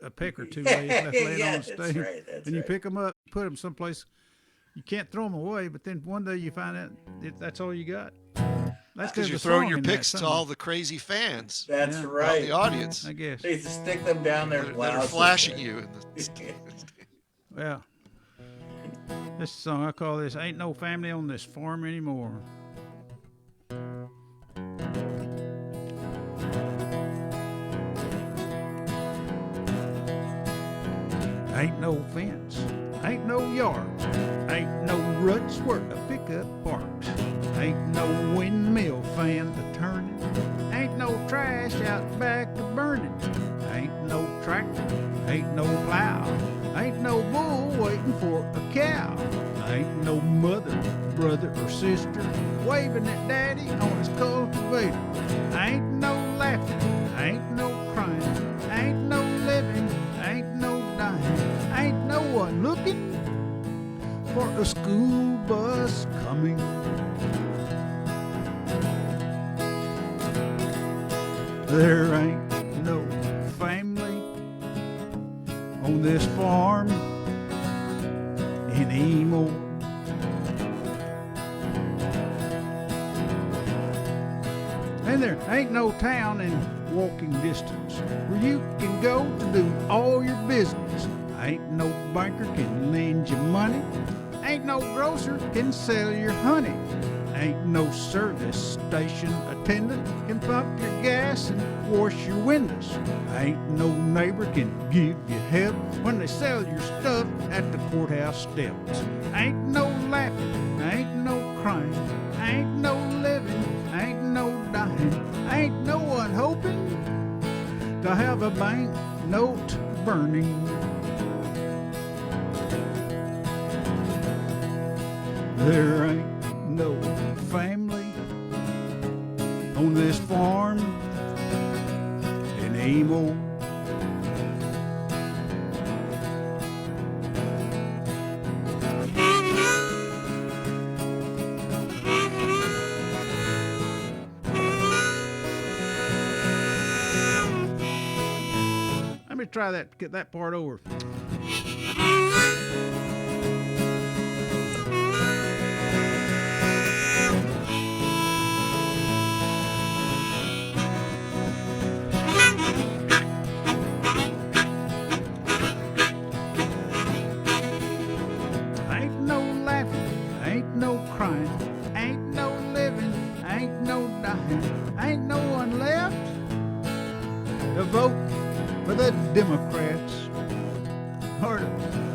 a pic or two laying on the stage, that's right. That's and you right. pick them up, put them someplace. You can't throw them away, but then one day you find out that's all you got. That's because you're throwing your pics to all the crazy fans. That's right. The audience. I guess. They stick them down their that blouses. are flashing you. Well, this song I call this "Ain't No Family on This Farm Anymore." Ain't no fence, ain't no yard, ain't no ruts where a pickup parks, ain't no windmill fan to turning, ain't no trash out back to burning, ain't no tractor, ain't no plow, ain't no bull waiting for a cow, ain't no mother, brother, or sister waving at daddy on his cultivator, ain't no laughing, ain't no crying, ain't no living, ain't no dying, ain't no one looking for a school bus coming. There ain't no family on this farm anymore. And there ain't no town in walking distance where you can go to do all your business. Ain't no banker can lend you money. Ain't no grocer can sell your honey. Ain't no service station attendant can pump your gas and wash your windows. Ain't no neighbor can give you help when they sell your stuff at the courthouse steps. Ain't no laughing, ain't no crying, ain't no living, ain't no dying, ain't no one hoping to have a bank note burning. There ain't no family on this farm anymore. Let me try that, get that part over. Ain't no laughing, ain't no crying, ain't no living, ain't no dying, ain't no one left to vote for the Democrats or to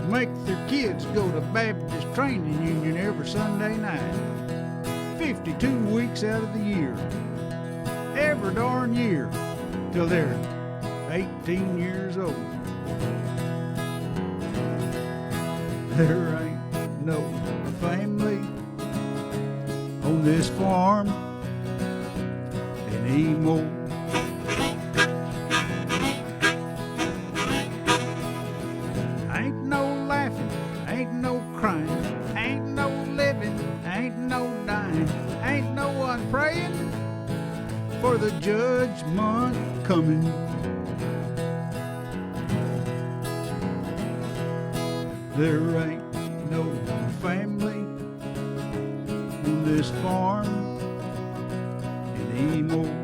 make their kids go to Baptist Training Union every Sunday night. 52 weeks out of the year, every darn year, till they're 18 years old. There ain't no family on this farm anymore. Ain't no laughing, ain't no crying, ain't no living, ain't no dying, ain't no one praying for the judgment coming. There ain't no family on this farm anymore.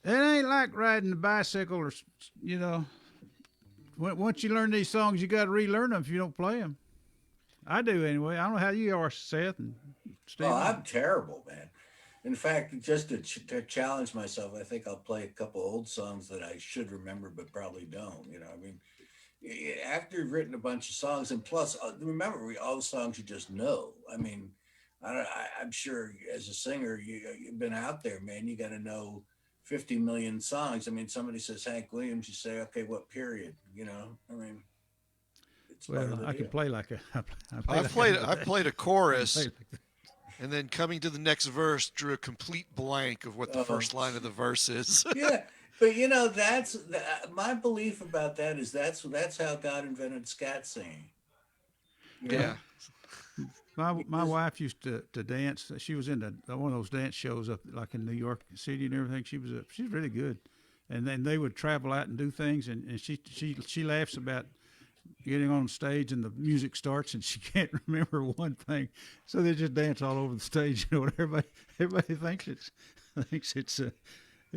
It ain't like riding a bicycle or, you know, once you learn these songs, you got to relearn them if you don't play them. I do anyway. I don't know how you are, Seth and Steve. Oh, I'm terrible, man. In fact, just to challenge myself, I think I'll play a couple old songs that I should remember but probably don't. You know, I mean, after you've written a bunch of songs, and plus, remember all the songs you just know. I mean, I'm sure as a singer, you've been out there, man. You got to know 50 million songs. I mean, somebody says Hank Williams, you say, okay, what period? You know, I mean. Well, I can play like a. I've played a chorus, and then coming to the next verse, drew a complete blank of what the first line of the verse is. Yeah, but you know that's my belief about that is that's how God invented scat singing. Yeah. My wife used to dance. She was in one of those dance shows up like in New York City and everything. She's really good, and then they would travel out and do things, and she laughs about getting on stage and the music starts and she can't remember one thing, so they just dance all over the stage. You know what everybody thinks it's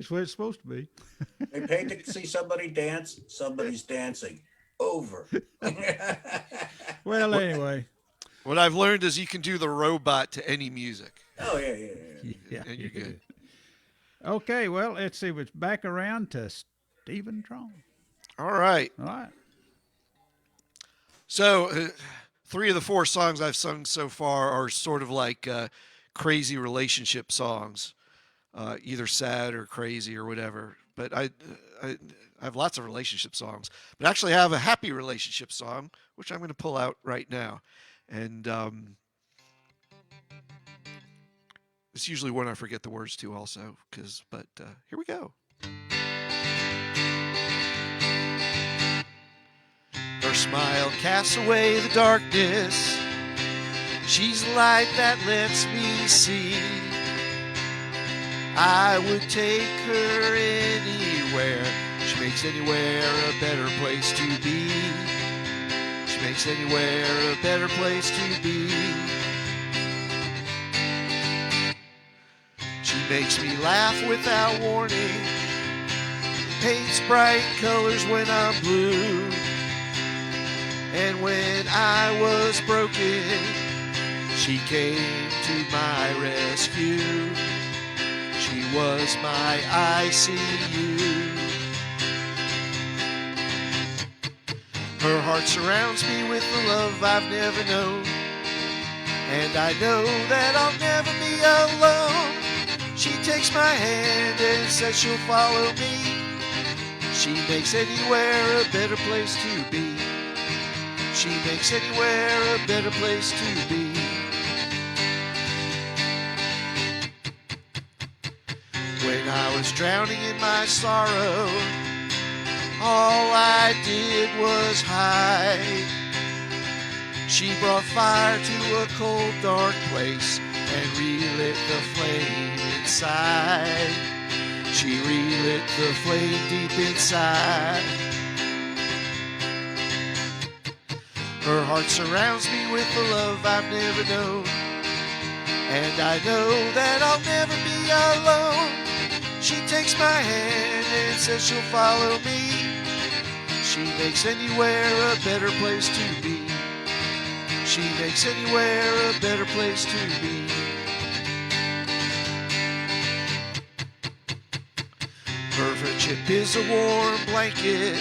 what it's supposed to be. They paid to see somebody dance. Somebody's dancing over. Well, anyway, What I've learned is you can do the robot to any music. Oh, yeah, yeah, yeah. Yeah, And you're good. Okay, well, let's see. It's back around to Stephen Troum. All right. All right. So, 3 of the 4 songs I've sung so far are sort of like crazy relationship songs, either sad or crazy or whatever. But I have lots of relationship songs. But actually, I have a happy relationship song, which I'm going to pull out right now. And it's usually one I forget the words to also. But here we go. Her smile casts away the darkness. She's light that lets me see. I would take her anywhere. She makes anywhere a better place to be. She makes anywhere a better place to be. She makes me laugh without warning. Paints bright colors when I'm blue. And when I was broken, she came to my rescue. She was my ICU. Her heart surrounds me with the love I've never known. And I know that I'll never be alone. She takes my hand and says she'll follow me. She makes anywhere a better place to be. She makes anywhere a better place to be. When I was drowning in my sorrow, all I did was hide. She brought fire to a cold, dark place and relit the flame inside. She relit the flame deep inside. Her heart surrounds me with the love I've never known. And I know that I'll never be alone. She takes my hand and says she'll follow me. She makes anywhere a better place to be. She makes anywhere a better place to be. Her friendship is a warm blanket,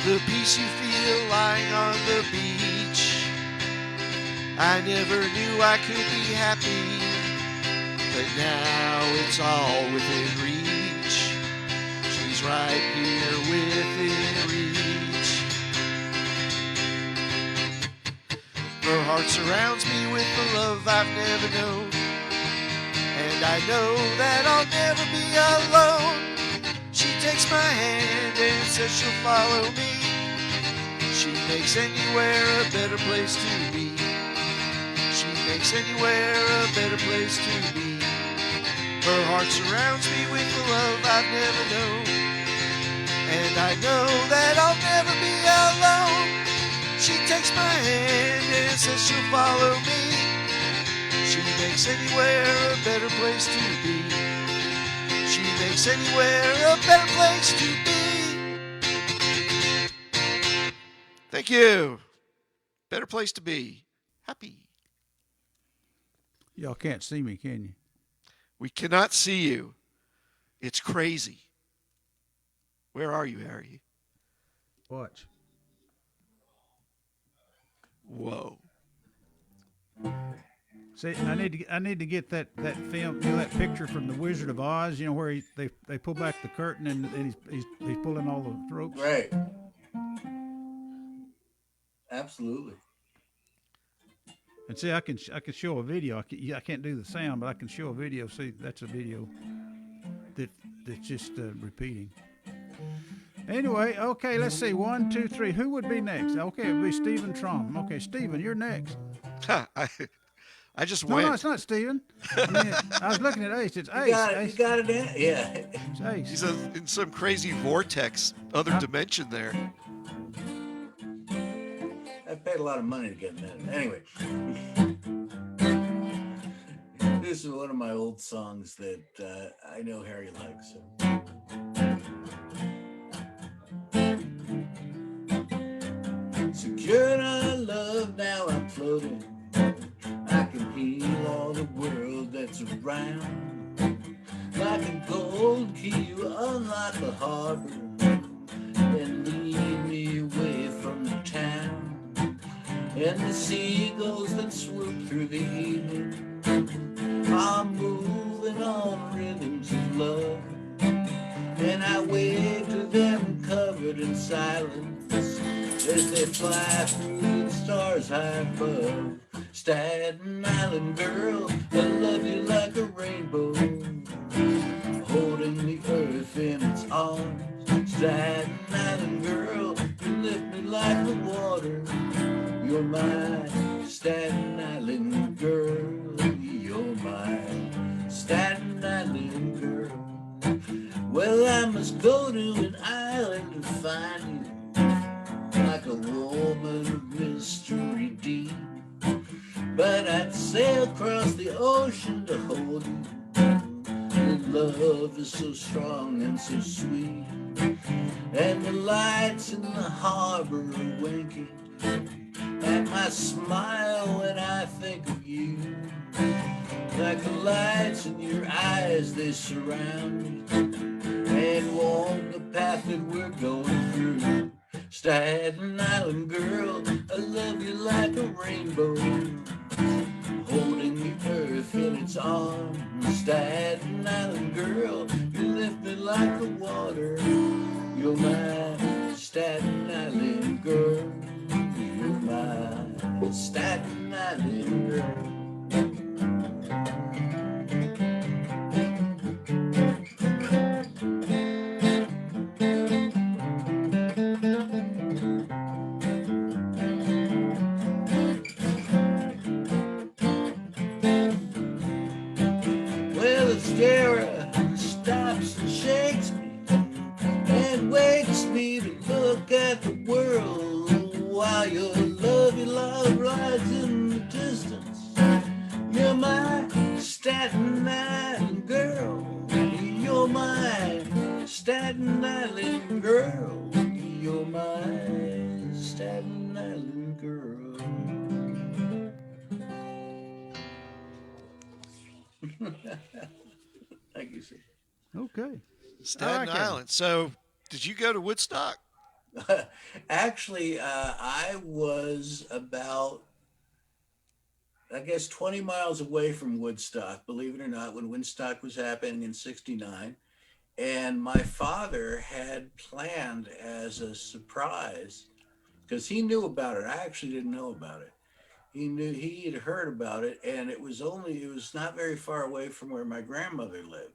the peace you feel lying on the beach. I never knew I could be happy, but now it's all within reach. She's right here within reach. Her heart surrounds me with the love I've never known. And I know that I'll never be alone. She takes my hand and says she'll follow me. She makes anywhere a better place to be. She makes anywhere a better place to be. Her heart surrounds me with the love I've never known. And I know that I'll never be alone. She takes my hand and says she'll follow me. She makes anywhere a better place to be. She makes anywhere a better place to be. Thank you. Better place to be. Happy. Y'all can't see me, can you? We cannot see you. It's crazy. Where are you, Harry? Watch. Whoa. See, I need to get that film, you know, that picture from the Wizard of Oz. You know where they pull back the curtain and he's pulling all the ropes. Right. Absolutely. And see, I can show a video. I can't do the sound, but I can show a video. See, that's a video that's just repeating. Anyway, okay, let's see. 1, 2, 3. Who would be next? Okay, it would be Stephen Troum. Okay, Stephen, you're next. I just No, went. no, it's not Stephen. I was looking at Ace. It's Ace. You got it in? Yeah. It's Ace. He's in some crazy vortex, other dimension there. I paid a lot of money to get in that. Anyway. This is one of my old songs that I know Harry likes. So. Secured on love, now I'm floating. around. Like a gold key, you unlock the harbor and lead me away from the town. And the seagulls that swoop through the evening are moving on rhythms of love. And I wave to them covered in silence as they fly through the stars high above. Staten Island girl, I love you like a rainbow, holding the earth in its arms. Staten Island girl, you lift me like the water. You're my Staten Island girl. You're my Staten Island girl. Well, I must go to an island to find you, like a woman of mystery deep. But I'd sail across the ocean to hold you. And love is so strong and so sweet. And the lights in the harbor are winking at my smile when I think of you. Like the lights in your eyes, they surround me and walk the path that we're going through. Staten Island girl, I love you like a rainbow, holding the earth in its arms. Staten Island girl, you lift me like the water. You're my Staten Island girl. You're my Staten Island girl. Sarah stops and shakes me and wakes me to look at the world while your love rides in the distance. You're my Staten Island girl. You're my Staten Island girl. You're my Staten Island girl. Thank you, sir. Okay. Staten Island. So, did you go to Woodstock? Actually, I was about, I guess, 20 miles away from Woodstock, believe it or not, when Woodstock was happening in '69. And my father had planned as a surprise, because he knew about it. I actually didn't know about it. He had heard about it, and it was not very far away from where my grandmother lived.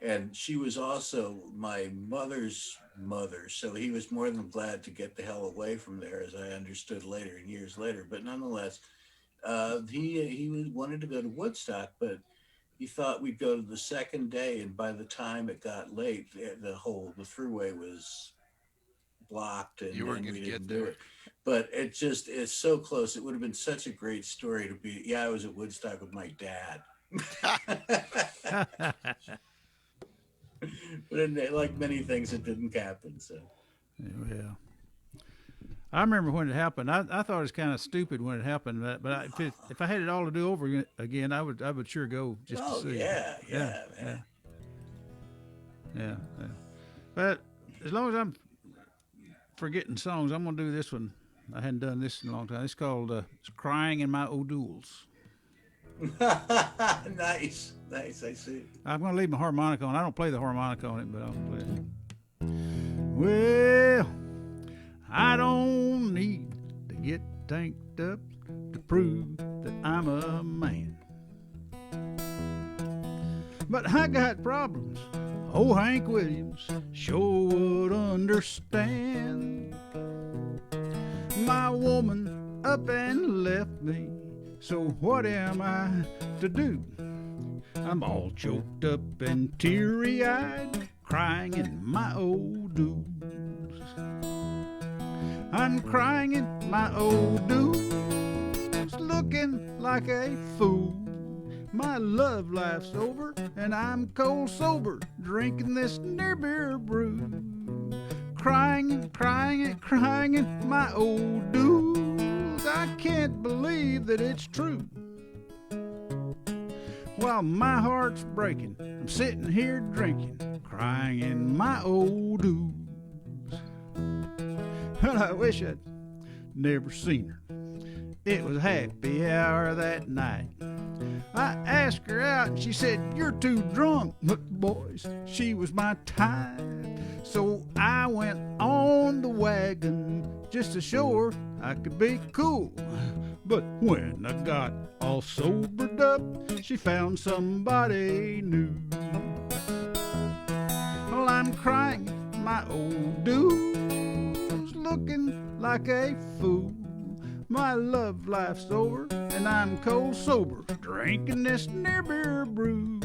And she was also my mother's mother. So he was more than glad to get the hell away from there, as I understood later and years later. But nonetheless, he wanted to go to Woodstock, but he thought we'd go to the second day. And by the time it got late, the thruway was blocked, and you weren't we going to didn't get do there. it. But it's so close. It would have been such a great story to be. Yeah, I was at Woodstock with my dad. But like many things, it didn't happen. So, yeah. I remember when it happened. I thought it was kind of stupid when it happened, but if I had it all to do over again, I would sure go just to see. Yeah. But as long as I'm forgetting songs, I'm gonna do this one. I hadn't done this in a long time. It's called "It's Crying in My O'Douls." Nice. I see. I'm going to leave my harmonica on. I don't play the harmonica on it, but I'll play it. Well, I don't need to get tanked up to prove that I'm a man. But I got problems. Oh, Hank Williams sure would understand. My woman up and left me. So what am I to do? I'm all choked up and teary-eyed, crying in my O'Douls. I'm crying in my O'Douls, looking like a fool. My love life's over, and I'm cold sober, drinking this near beer brew. Crying in my O'Douls. I can't believe that it's true. while my heart's breaking. I'm sitting here drinking, crying in my old ooze. Well, I wish I'd never seen her. It was happy hour that night. I asked her out and she said, "You're too drunk." But boys, she was my type. So I went on the wagon just to show her I could be cool. But when I got all sobered up, she found somebody new. Well, I'm crying my old dude's looking like a fool. My love life's over and I'm cold sober, drinking this near beer brew.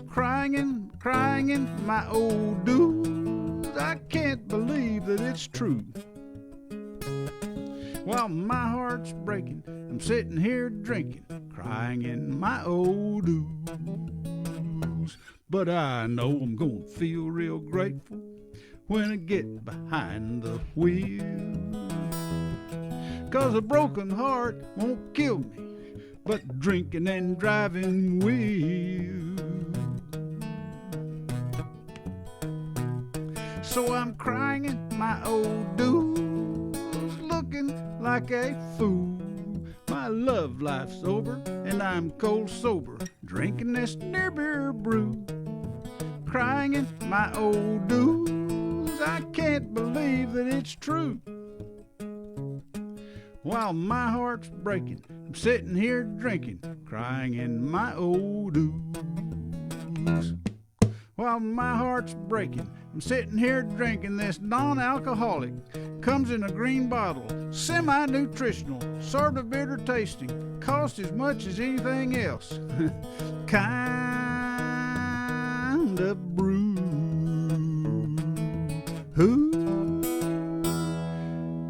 Crying in my old dude, I can't believe that it's true. While my heart's breaking, I'm sitting here drinking, crying in my old ooze. But I know I'm gonna feel real grateful when I get behind the wheel. 'Cause a broken heart won't kill me, but drinking and driving will. So I'm crying in my old dude, looking like a fool. My love life's over and I'm cold sober, drinking this near beer brew. Crying in my old dudes, I can't believe that it's true. While my heart's breaking, I'm sitting here drinking, crying in my old ooze. While my heart's breaking, I'm sitting here drinking this non-alcoholic. Comes in a green bottle, semi-nutritional, sort of bitter tasting, cost as much as anything else. Kind of brew. Who?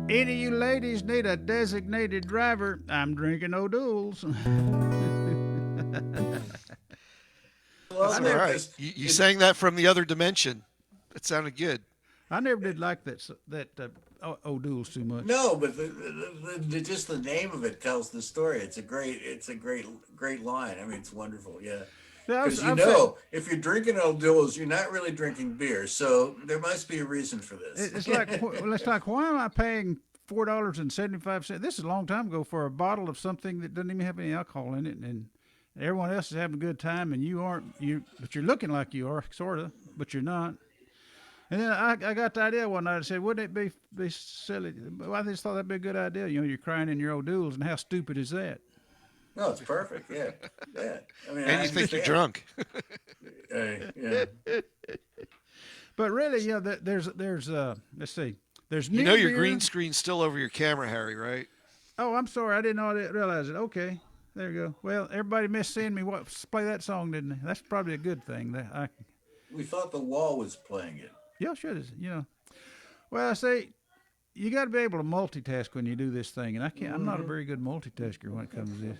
Any of you ladies need a designated driver? I'm drinking O'Doul's. Well, That's all right. You sang that from the other dimension. That sounded good. I never did like that O'Doul's too much. No, but just the name of it tells the story. It's a great line. I mean, it's wonderful. Yeah. Because if you're drinking O'Doul's, you're not really drinking beer. So there must be a reason for this. It's like, why am I paying $4.75? This is a long time ago for a bottle of something that doesn't even have any alcohol in it, and everyone else is having a good time, and you aren't. But you're looking like you are, sort of, but you're not. And then I got the idea one night. I said, wouldn't it be silly? Well, I just thought that'd be a good idea. You're crying in your O'Doul's, and how stupid is that? No, it's perfect. Yeah. I mean, and you think you're drunk. Yeah. But really, there's let's see. There's your green screen's still over your camera, Harry, right? Oh, I'm sorry. I didn't realize it. Okay. There you go. Well, everybody missed seeing me play that song, didn't they? That's probably a good thing. We thought the wall was playing it. Yeah, sure. Well, I say, you got to be able to multitask when you do this thing, and I can't. I'm not a very good multitasker when it comes to this.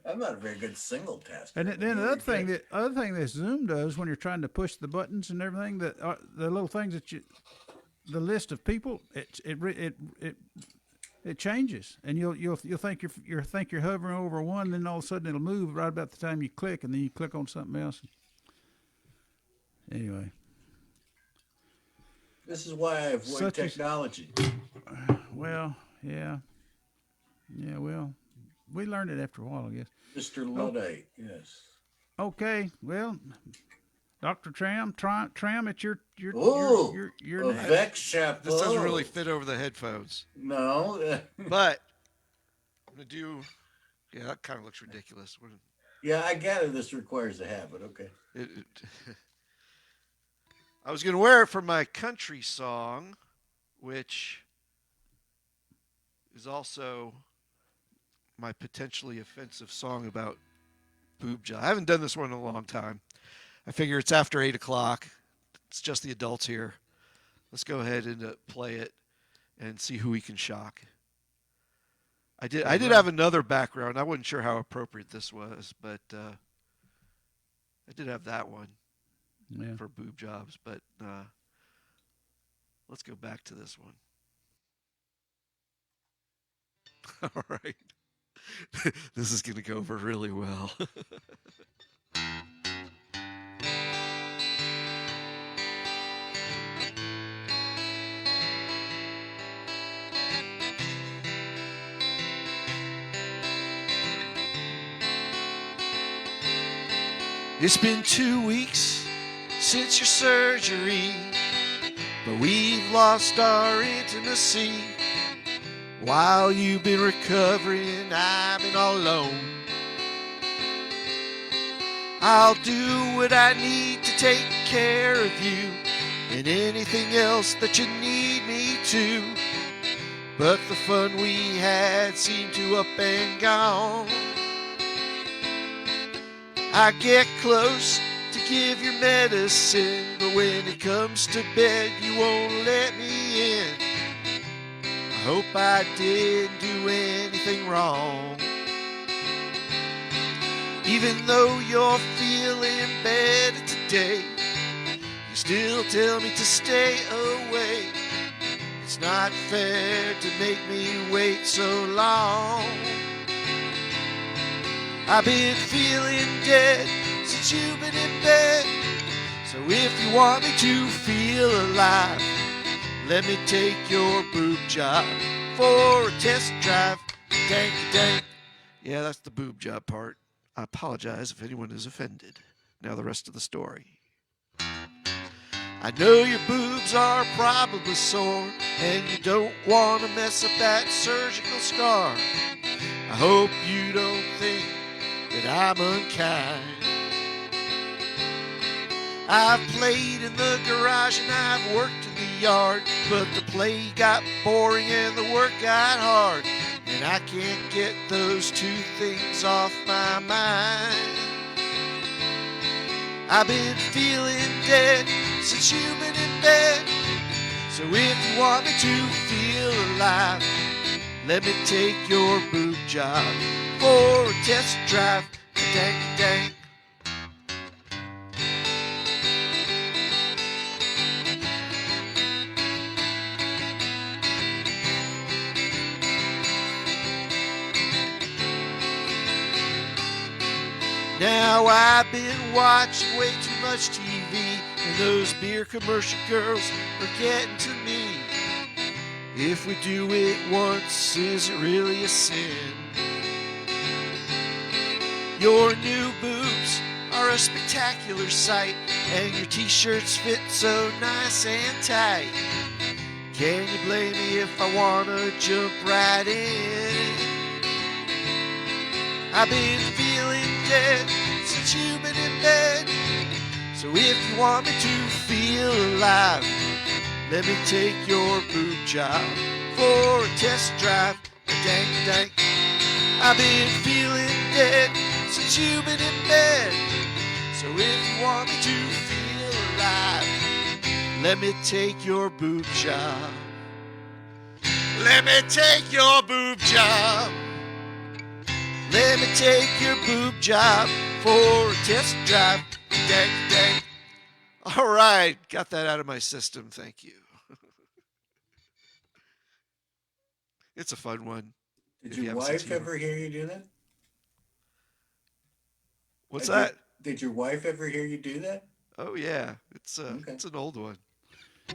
I'm not a very good single tasker. And then the other thing that Zoom does when you're trying to push the buttons and everything, the little things the list of people, it changes, and you'll think you're hovering over one, then all of a sudden it'll move right about the time you click, and then you click on something else. Anyway. This is why I avoid technology. Well, yeah. Yeah, well, we learned it after a while, I guess. Mr. Luddite, yes. Okay, well, Dr. Troum, it's your Avec chapeau. This doesn't really fit over the headphones. No. But I'm going to do, yeah, that kind of looks ridiculous. Yeah, I gather this requires a habit, okay. I was going to wear it for my country song, which is also my potentially offensive song about boob job. I haven't done this one in a long time. I figure it's after 8 o'clock. It's just the adults here. Let's go ahead and play it and see who we can shock. I did have another background. I wasn't sure how appropriate this was, but I did have that one. Yeah. For boob jobs, but let's go back to this one. All right. This is going to go over really well. It's been 2 weeks since your surgery, but we've lost our intimacy. While you've been recovering, I've been all alone. I'll do what I need to take care of you and anything else that you need me to. But the fun we had seemed to up and gone. I get close to give your medicine, but when it comes to bed, you won't let me in. I hope I didn't do anything wrong. Even though you're feeling better today, you still tell me to stay away. It's not fair to make me wait so long. I've been feeling dead since you've been in bed. So if you want me to feel alive, let me take your boob job for a test drive. Dank, dank. Yeah, that's the boob job part. I apologize if anyone is offended. Now the rest of the story. I know your boobs are probably sore, and you don't want to mess up that surgical scar. I hope you don't think that I'm unkind. I've played in the garage and I've worked in the yard, but the play got boring and the work got hard, and I can't get those two things off my mind. I've been feeling dead since you've been in bed. So if you want me to feel alive, let me take your boob job for a test drive. Dank, dank. Now I've been watching way too much TV, and those beer commercial girls are getting to me. If we do it once, is it really a sin? Your new boobs are a spectacular sight, and your t-shirts fit so nice and tight. Can you blame me if I wanna jump right in? I've been feeling dead since you've been in bed. So if you want me to feel alive, let me take your boob job for a test drive. Dank, dank. I've been feeling dead since you've been in bed. So if you want me to feel alive, let me take your boob job. Let me take your boob job. Let me take your boob job for a test drive. Dank, dank. All right, got that out of my system. Thank you. It's a fun one. Did your wife ever hear you do that? What's that? Did your wife ever hear you do that? Oh yeah, it's an old one.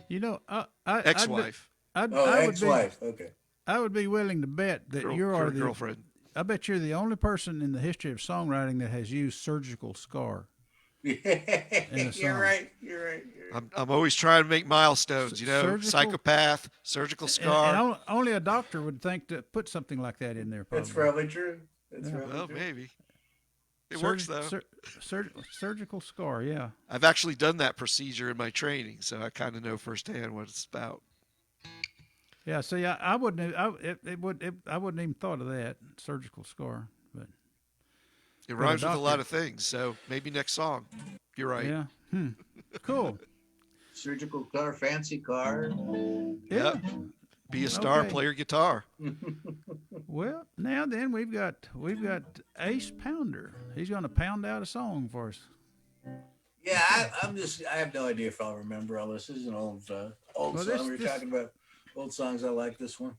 You know, Ex-wife. Ex-wife. Okay. I would be willing to bet that you are the girlfriend. I bet you're the only person in the history of songwriting that has used surgical scar. You're right. I'm always trying to make milestones, you know, Surgical? Psychopath, surgical scar. And only a doctor would think to put something like that in there. Probably. That's probably true. Well, maybe. It works, though. Surgical scar, yeah. I've actually done that procedure in my training, so I kind of know firsthand what it's about. Yeah, see, I wouldn't. I wouldn't even thought of that surgical scar, but it rhymes with a lot of things. So maybe next song. You're right. Yeah. Cool. Surgical car, fancy car. Yeah. Be a star, play your guitar. Well, now then we've got Ace Pounder. He's going to pound out a song for us. Yeah, I have no idea if I'll remember all this. This is an old song. We're talking about old songs. I like this one.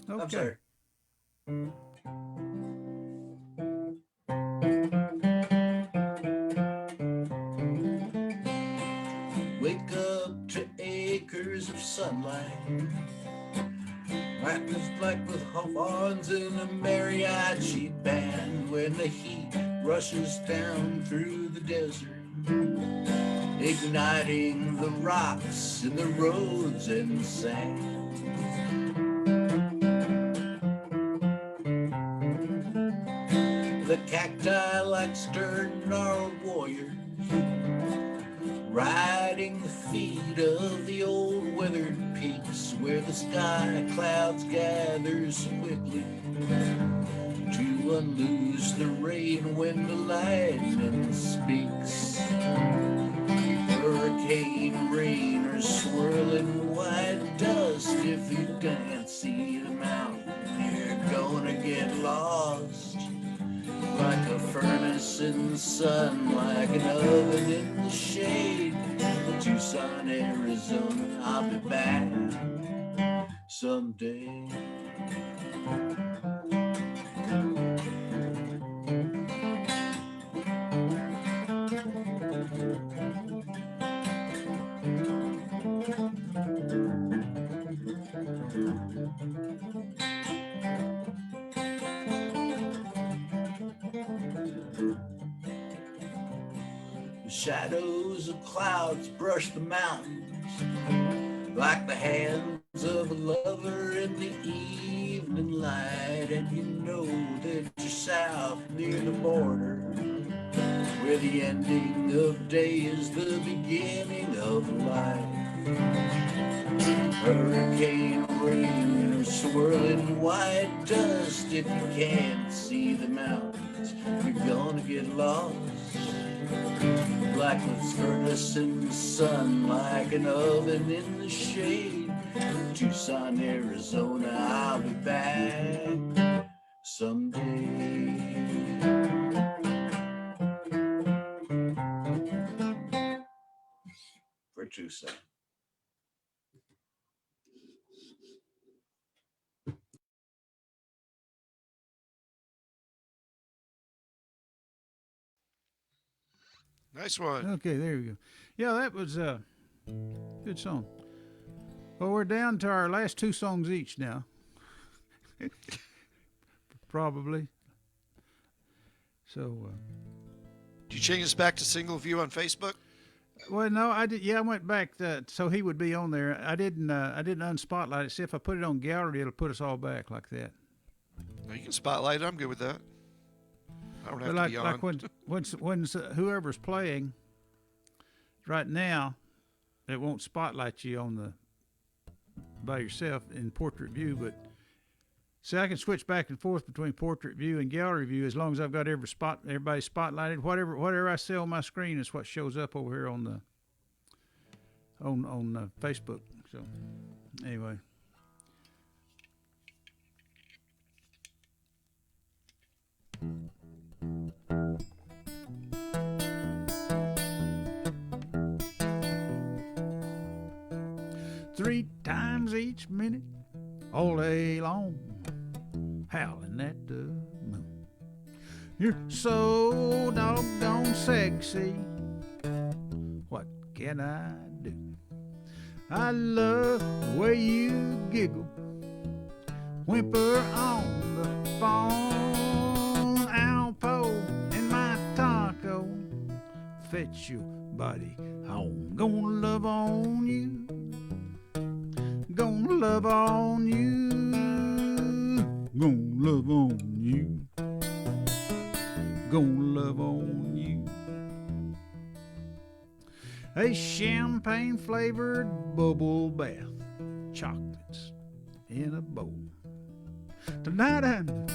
Okay. I'm sorry. up to acres of sunlight. Mountains black with horns and a mariachi band when the heat rushes down through the desert, igniting the rocks and the roads and the sand. The cacti like stern gnarled warriors, riding the feet of the old weathered peaks where the sky clouds gather so quickly to unloose the rain when the lightning speaks. Hurricane rain or swirling white dust, if you can't see the mountain, you're gonna get lost. Like a furnace in the sun, like an oven in the shade. Tucson, Arizona, I'll be back someday. The shadows of clouds brush the mountains like the hands of a lover in the evening light, and you know that you're south near the border, where the ending of day is the beginning of life. Hurricane rain or swirling white dust, if you can't see the mountains, you're gonna get lost. Blackwood's furnace in the sun, like an oven in the shade. Tucson, Arizona, I'll be back someday. For Tucson. Nice one. Okay, there you go. Yeah, that was a good song. Well, we're down to our last two songs each now. Probably. So. Did you change this back to single view on Facebook? Well, no, I did. Yeah, I went back so he would be on there. I didn't unspotlight it. See, if I put it on gallery, it'll put us all back like that. No, you can spotlight it. I'm good with that. I don't have to be on. Like when whoever's playing right now, it won't spotlight you on the by yourself in portrait view. But see, I can switch back and forth between portrait view and gallery view as long as I've got everybody spotlighted. Whatever I see on my screen is what shows up over here on the Facebook. So anyway. Three times each minute, all day long, howling at the moon. You're so doggone sexy, what can I do? I love the way you giggle, whimper on the phone. Alpo and my taco, fetch your body home. Gonna love on you, gonna love on you, gonna love on you, gonna love on you. A champagne flavored bubble bath, chocolates in a bowl. Tonight I'm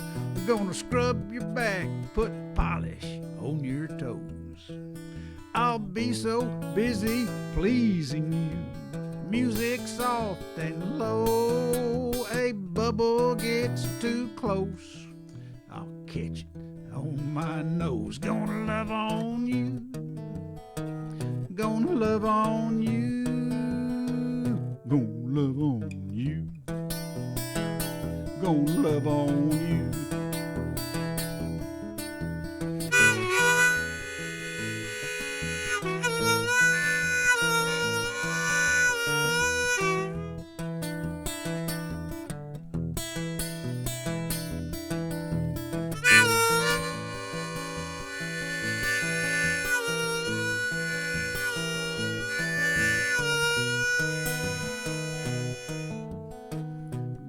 gonna scrub your back, put polish on your toes. I'll be so busy pleasing you, music soft and low. A bubble gets too close, I'll catch it on my nose. Gonna love on you, gonna love on you, gonna love on you, gonna love on you.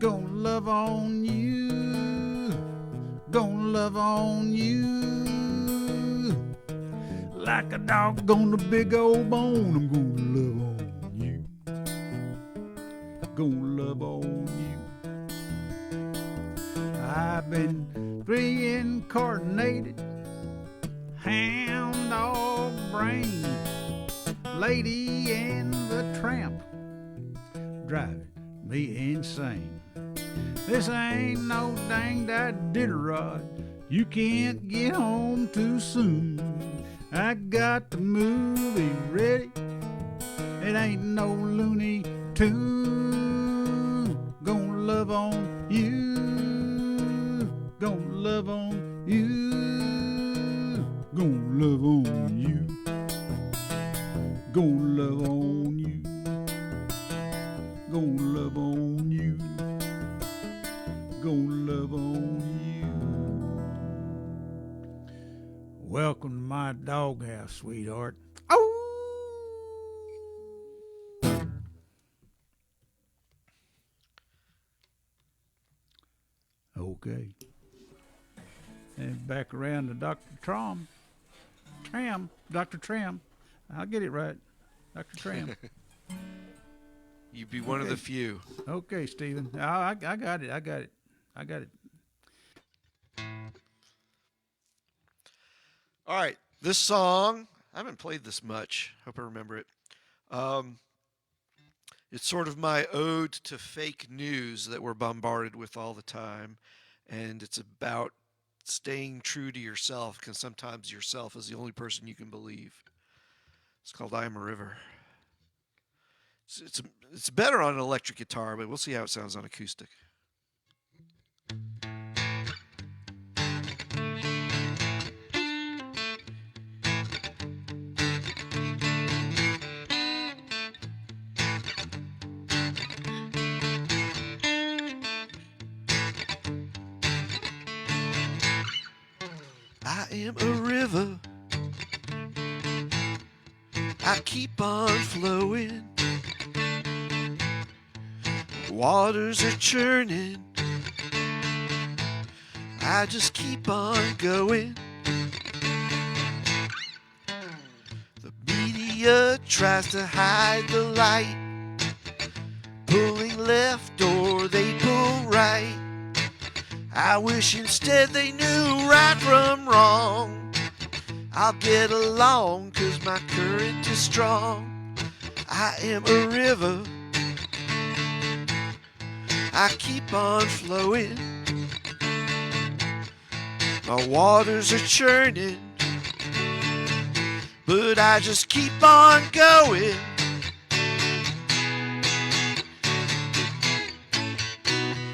Gonna love on you. Gonna love on you. Like a dog on the big old bone. I'm gonna love on you. Gonna love on you. I've been reincarnated. Hound dog brain. Lady and the tramp. Driving me insane. This ain't no dang Iditarod. You can't get home too soon. I got the movie ready. It ain't no Looney Tune. Gonna love on you. Gonna love on you. Gonna love on you. Gonna love on you. Gonna love on you. Gonna love on you. Welcome to my doghouse, sweetheart. Oh! Okay. And back around to Dr. Troum. Dr. Troum. I'll get it right. Dr. Troum. You'd be one of the few. Okay, Stephen. I got it. I got it. All right. This song, I haven't played this much. Hope I remember it. It's sort of my ode to fake news that we're bombarded with all the time. And it's about staying true to yourself, because sometimes yourself is the only person you can believe. It's called I Am a River. It's better on an electric guitar, but we'll see how it sounds on acoustic. I am a river. I keep on flowing. Waters are churning. I just keep on going. The media tries to hide the light, pulling left or they pull right. I wish instead they knew right from wrong. I'll get along 'cause my current is strong. I am a river. I keep on flowing. My waters are churning, but I just keep on going.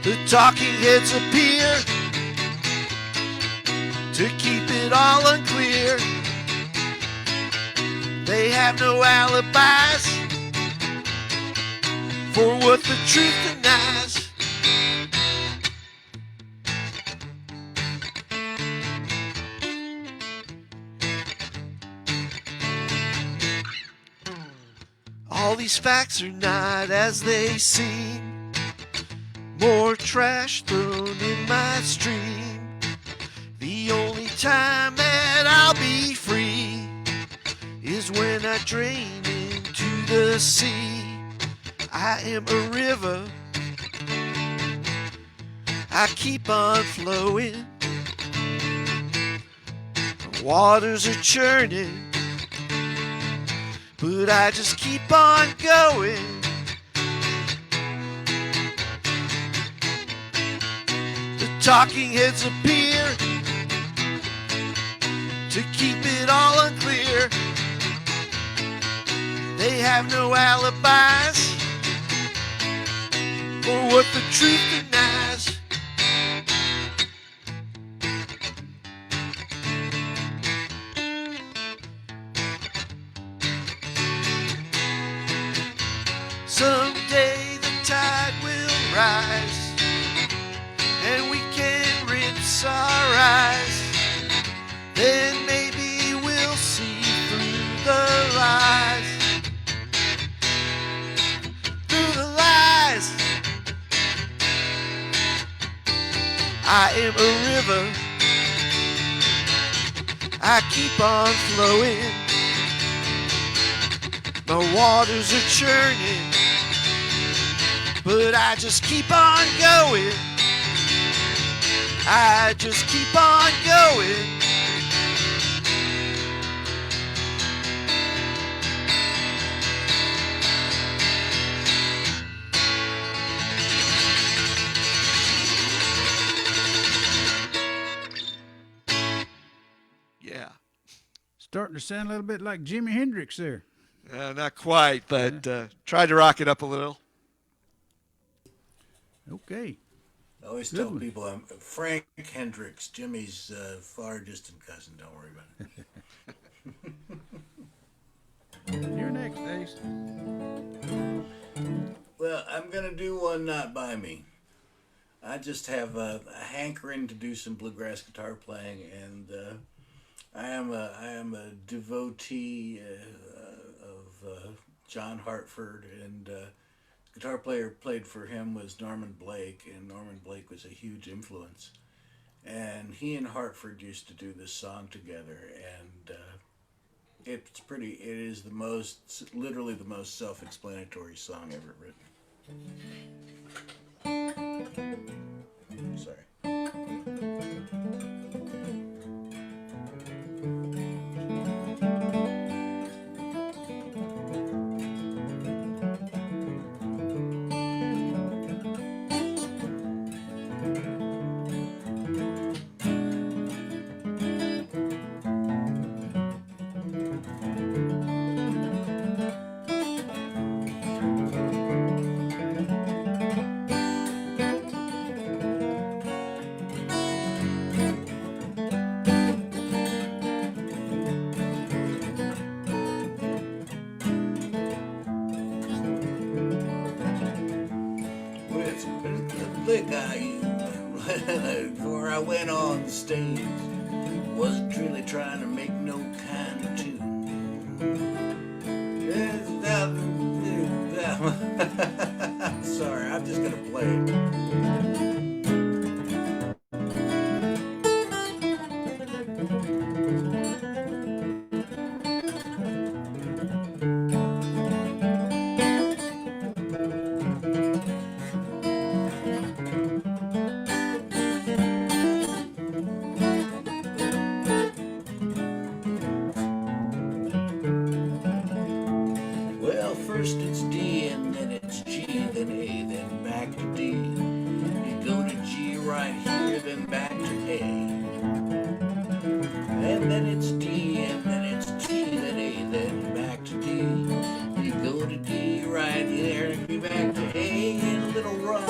The talking heads appear to keep it all unclear. They have no alibis for what the truth denies. All these facts are not as they seem. More trash thrown in my stream. The only time that I'll be free is when I drain into the sea. I am a river. I keep on flowing. The waters are churning, but I just keep on going. The talking heads appear to keep it all unclear. They have no alibis for what the truth denies. Someday the tide will rise, and we can rinse our eyes. Then maybe we'll see through the lies. Through the lies. I am a river, I keep on flowing. My waters are churning, but I just keep on going. I just keep on going. Yeah. Starting to sound a little bit like Jimi Hendrix there. Not quite, but tried to rock it up a little. Okay. I always tell people I'm Frank Hendricks, Jimmy's far distant cousin. Don't worry about it. You're next, Ace. Well, I'm gonna do one not by me. I just have a hankering to do some bluegrass guitar playing, and I am a devotee of John Hartford, and guitar player played for him was Norman Blake, and Norman Blake was a huge influence. And he and Hartford used to do this song together, and it is literally the most self-explanatory song ever written. Sorry. Before I went on the stage, wasn't really trying to make no kind of tune. Sorry, I'm just gonna play it. First it's D, and then it's G, then A, then back to D. You go to G right here, then back to A. And then it's D, and then it's G, then A, then back to D. You go to D right here, and be back to A in a little run.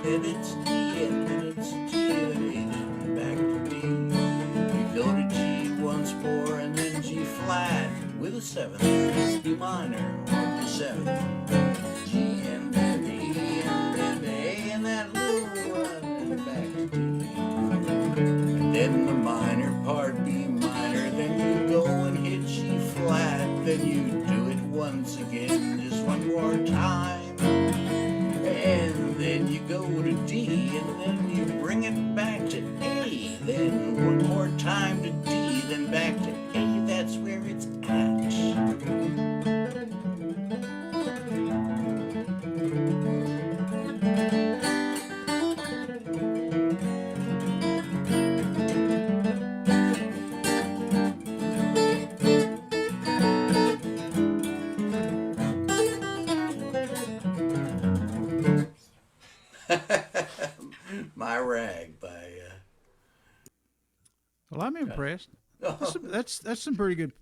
Then it's D, and then it's G, then A, then back to D. You go to G once more, and then G flat with a 7th, D minor, with the 7th, G and then E and then A and that little one, and back to D. And then the minor part, B minor, then you go and hit G flat, then you do it once again, just one more time. And then you go to D, and then you bring it back to A, then one more time to D, then back to A, that's where it's at. My Rag by Well, I'm impressed. That's some pretty good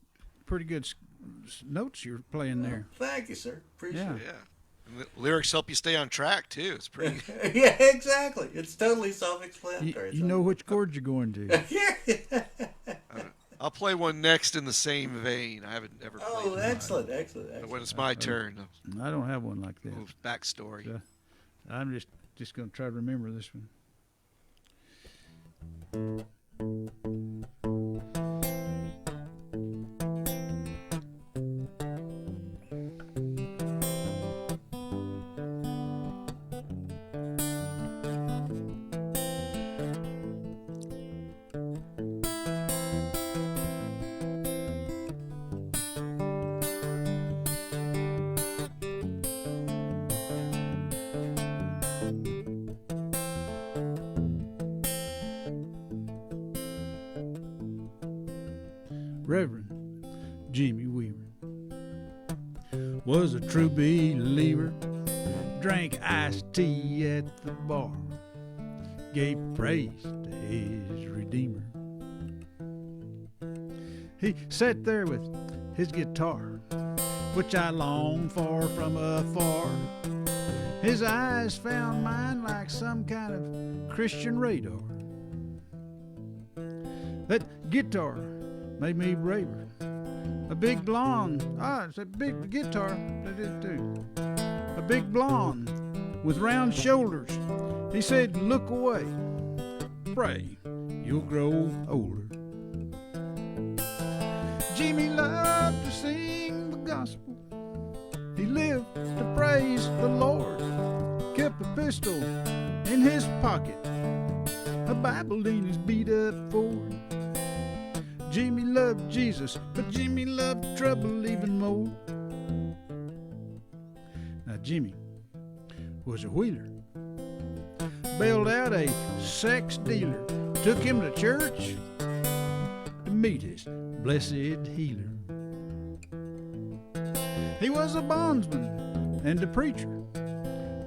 notes you're playing there. Thank you, sir. Appreciate it. Yeah. And the lyrics help you stay on track too. It's pretty good. Yeah, exactly. It's totally self-explanatory. You know which chords you're going to. Yeah. I'll play one next in the same vein. I haven't ever played one. Excellent. But when it's my turn, I don't have one like that. a little backstory. So, I'm just going to try to remember this one. Reverend Jimmy Weaver. Was a true believer, drank iced tea at the bar, gave praise to his Redeemer. He sat there with his guitar, which I longed for from afar. His eyes found mine like some kind of Christian radar. That guitar made me braver. A big blonde, it's a big guitar, that is too. A big blonde with round shoulders. He said, look away, pray you'll grow older. Jimmy loved to sing the gospel. He lived to praise the Lord. Kept a pistol in his pocket, a Bible in his beat-up Ford. Jimmy loved Jesus, but Jimmy loved trouble even more. Now Jimmy was a wheeler, bailed out a sex dealer, took him to church to meet his blessed healer. He was a bondsman and a preacher.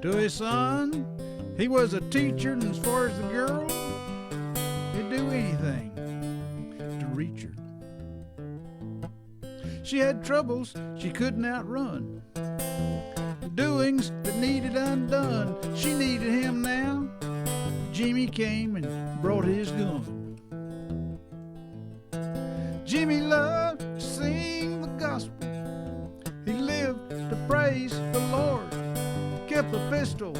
To his son, he was a teacher, and as far as the girl, he'd do anything to reach her. She had troubles she couldn't outrun, doings that needed undone. She needed him now. Jimmy came and brought his gun. Jimmy loved to sing the gospel. He lived to praise the Lord. Kept a pistol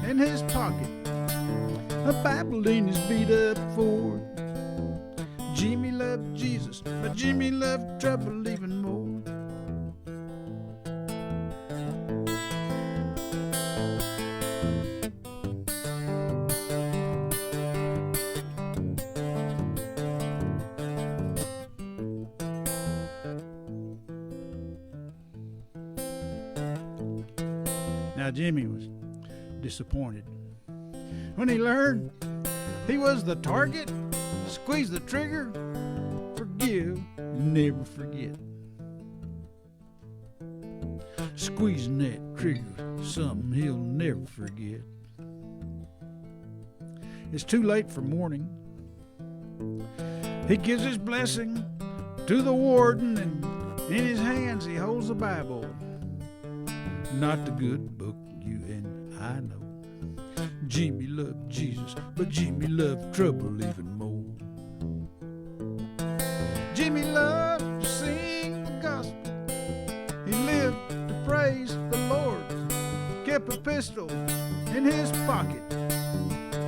in his pocket, a Bible in his beat-up Ford. Jimmy loved Jesus, but Jimmy loved trouble even more. Now Jimmy was disappointed when he learned he was the target. Squeeze the trigger, forgive, never forget. Squeezing that trigger, something he'll never forget. It's too late for mourning. He gives his blessing to the warden, and in his hands he holds the Bible. Not the good book you and I know. Jimmy loved Jesus, but Jimmy loved trouble even more. Jimmy loved to sing the gospel. He lived to praise the Lord. Kept a pistol in his pocket,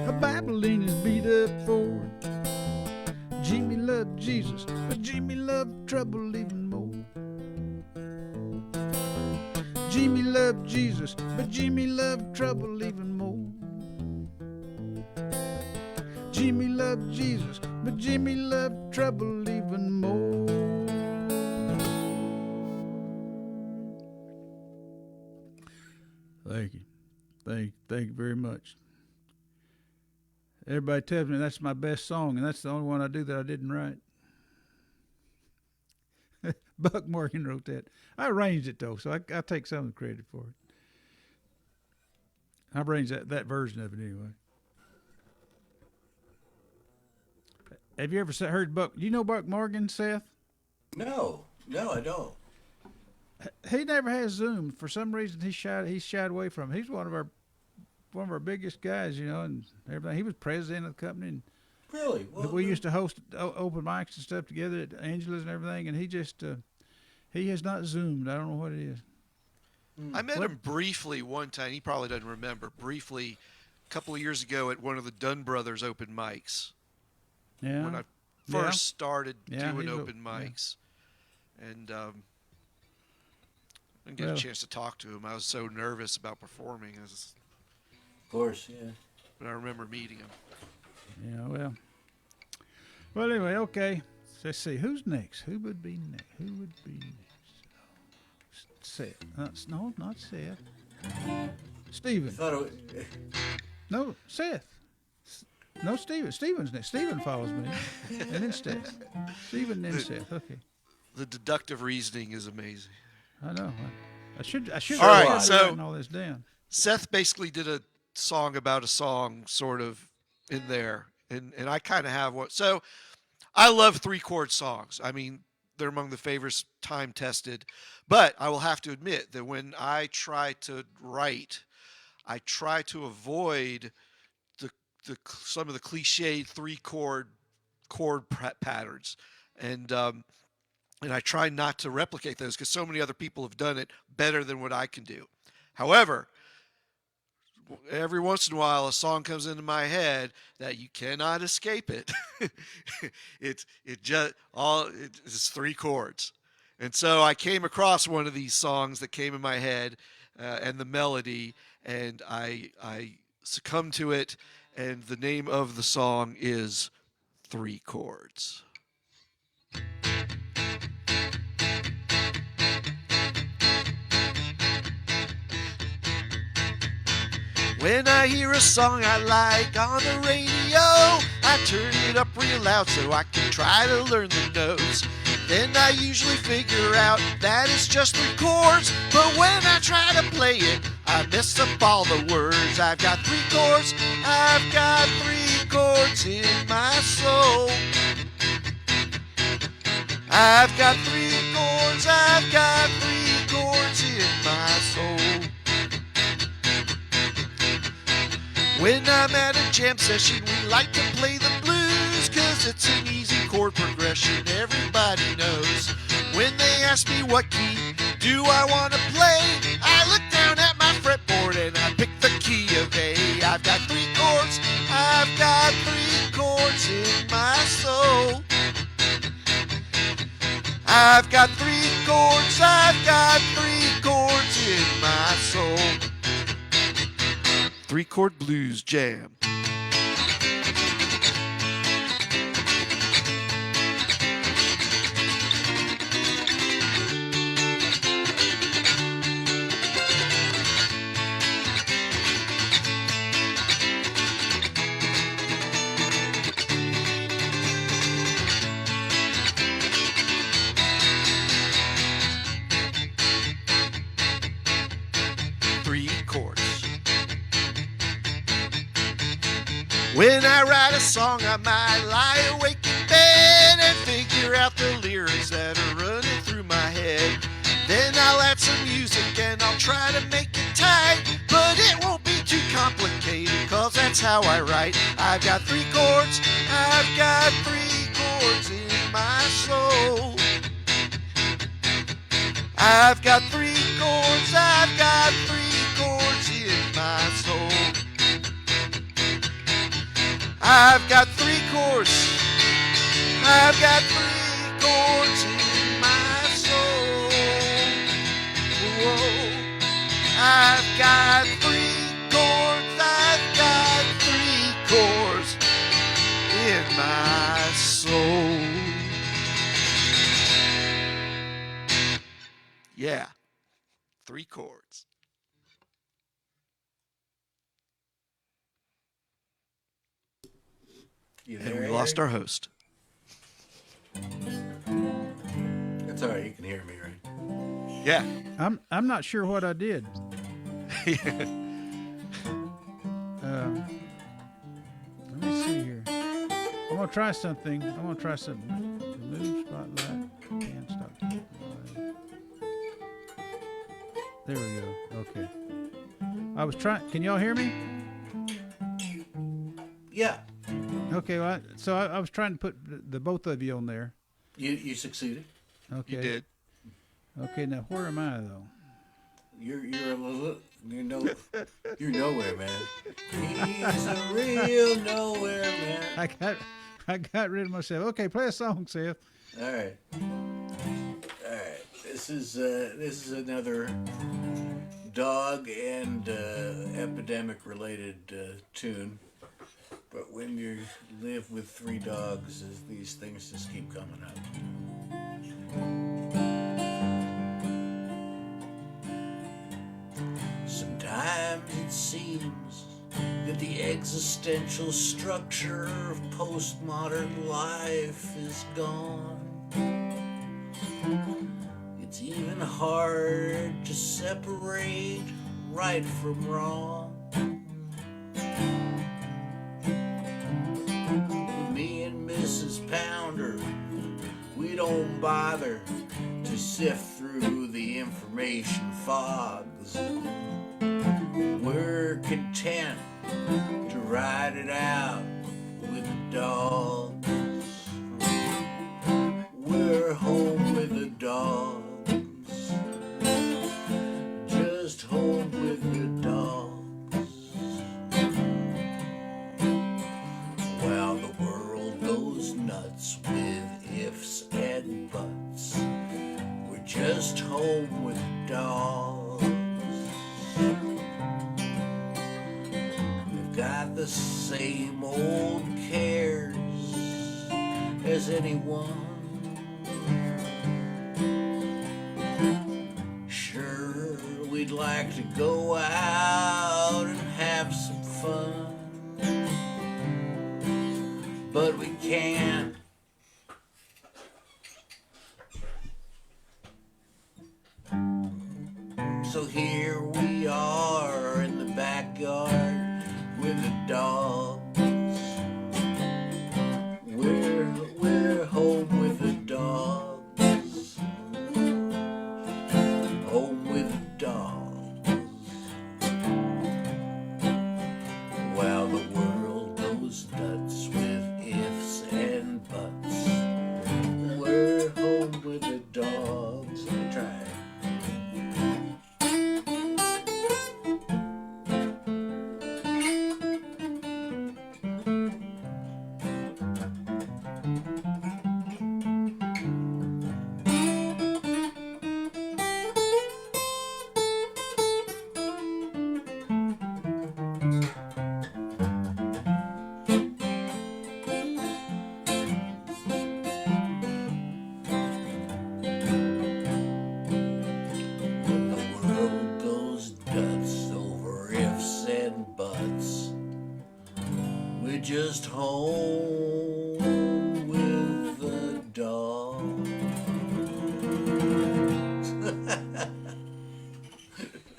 a Bible in his beat-up Ford. Jimmy loved Jesus, but Jimmy loved trouble even more. Jimmy loved Jesus, but Jimmy loved trouble even more. Jimmy loved Jesus, but Jimmy loved trouble even more. Thank you. Thank you very much. Everybody tells me that's my best song, and that's the only one I do that I didn't write. Buck Morgan wrote that. I arranged it, though, so I take some of the credit for it. I arranged that version of it anyway. Have you ever heard Buck? Do you know Buck Morgan, Seth? No, I don't. He never has Zoom. For some reason, he's shied away from it. He's one of our biggest guys, you know, and everything. He was president of the company. And really? Well, we used to host open mics and stuff together at Angela's and everything, and he just he has not Zoomed. I don't know what it is. I met him briefly one time. He probably doesn't remember. Briefly, a couple of years ago at one of the Dunn Brothers open mics. Yeah. When I first started doing he's open mics. Yeah. And I didn't get a chance to talk to him. I was so nervous about performing. Of course, yeah. But I remember meeting him. Yeah, well, anyway, okay. So let's see. Who's next? Who would be next? Seth. No, not Seth. Steven. No, Seth. No, Steven. Steven's next. Steven follows me. And then Seth. Steven, then Seth. Okay. The deductive reasoning is amazing. I know. I should. All right, start so- writing all this down. Seth basically did a song about a song, sort of, in there, and I kind of have one. So I love 3-chord songs. I mean, they're among the favorites, time tested. But I will have to admit that when I try to write, I try to avoid some of the cliched 3-chord patterns, and I try not to replicate those because so many other people have done it better than what I can do. However, every once in a while, a song comes into my head that you cannot escape it. It's 3 chords, and so I came across one of these songs that came in my head, and the melody, and I succumbed to it. And the name of the song is 3 Chords. When I hear a song I like on the radio, I turn it up real loud so I can try to learn the notes. Then I usually figure out that it's just 3 chords, but when I try to play it, I mess up all the words. I've got 3 chords, I've got 3 chords in my soul. I've got 3 chords, I've got 3 chords in my soul. When I'm at a jam session, we like to play the blues, 'cause it's an easy chord progression everybody knows. When they ask me what key do I want to play, I look down at my fretboard and I pick the key of A. I've got 3 chords, I've got 3 chords in my soul. I've got 3 chords, I've got 3 chords in my soul. 3-chord blues jam. When I write a song, I might lie awake in bed and figure out the lyrics that are running through my head. Then I'll add some music and I'll try to make it tight, but it won't be too complicated, 'cause that's how I write. I've got 3 chords, I've got 3 chords in my soul. I've got 3 chords, I've got 3 chords in my soul. I've got 3 chords, I've got 3 chords in my soul. Whoa. I've got 3 chords, I've got 3 chords in my soul. Yeah, 3 chords. And we lost our host. That's all right. You can hear me, right? Yeah. I'm not sure what I did. Let me see here. I'm gonna try something. Remove spotlight. Can't stop. There we go. Okay. I was trying. Can y'all hear me? Yeah. Okay. Well, I was trying to put the both of you on there. You succeeded. Okay. You did. Okay. Now where am I though? You're nowhere, man. He's a real nowhere, man. I got rid of myself. Okay, play a song, Seth. All right. This is another dog and epidemic related tune. But when you live with 3 dogs, these things just keep coming up. Sometimes it seems that the existential structure of postmodern life is gone. hard to separate right from wrong. Me and Mrs. Pounder, we don't bother to sift through the information fogs. We're content to ride it out with the dogs. We're home with the dogs. Just home with the dogs. Well, the world goes nuts with ifs and buts. We're just home with dogs. We've got the same old cares as anyone. Sure, we'd like to go out and have some fun, but we can't. So here we are in the backyard with the dogs. We're home with the dogs. Home with the dogs. Well, the world goes nuts with ifs and buts. We're home with the dogs. Let me try it. Just home with the dogs.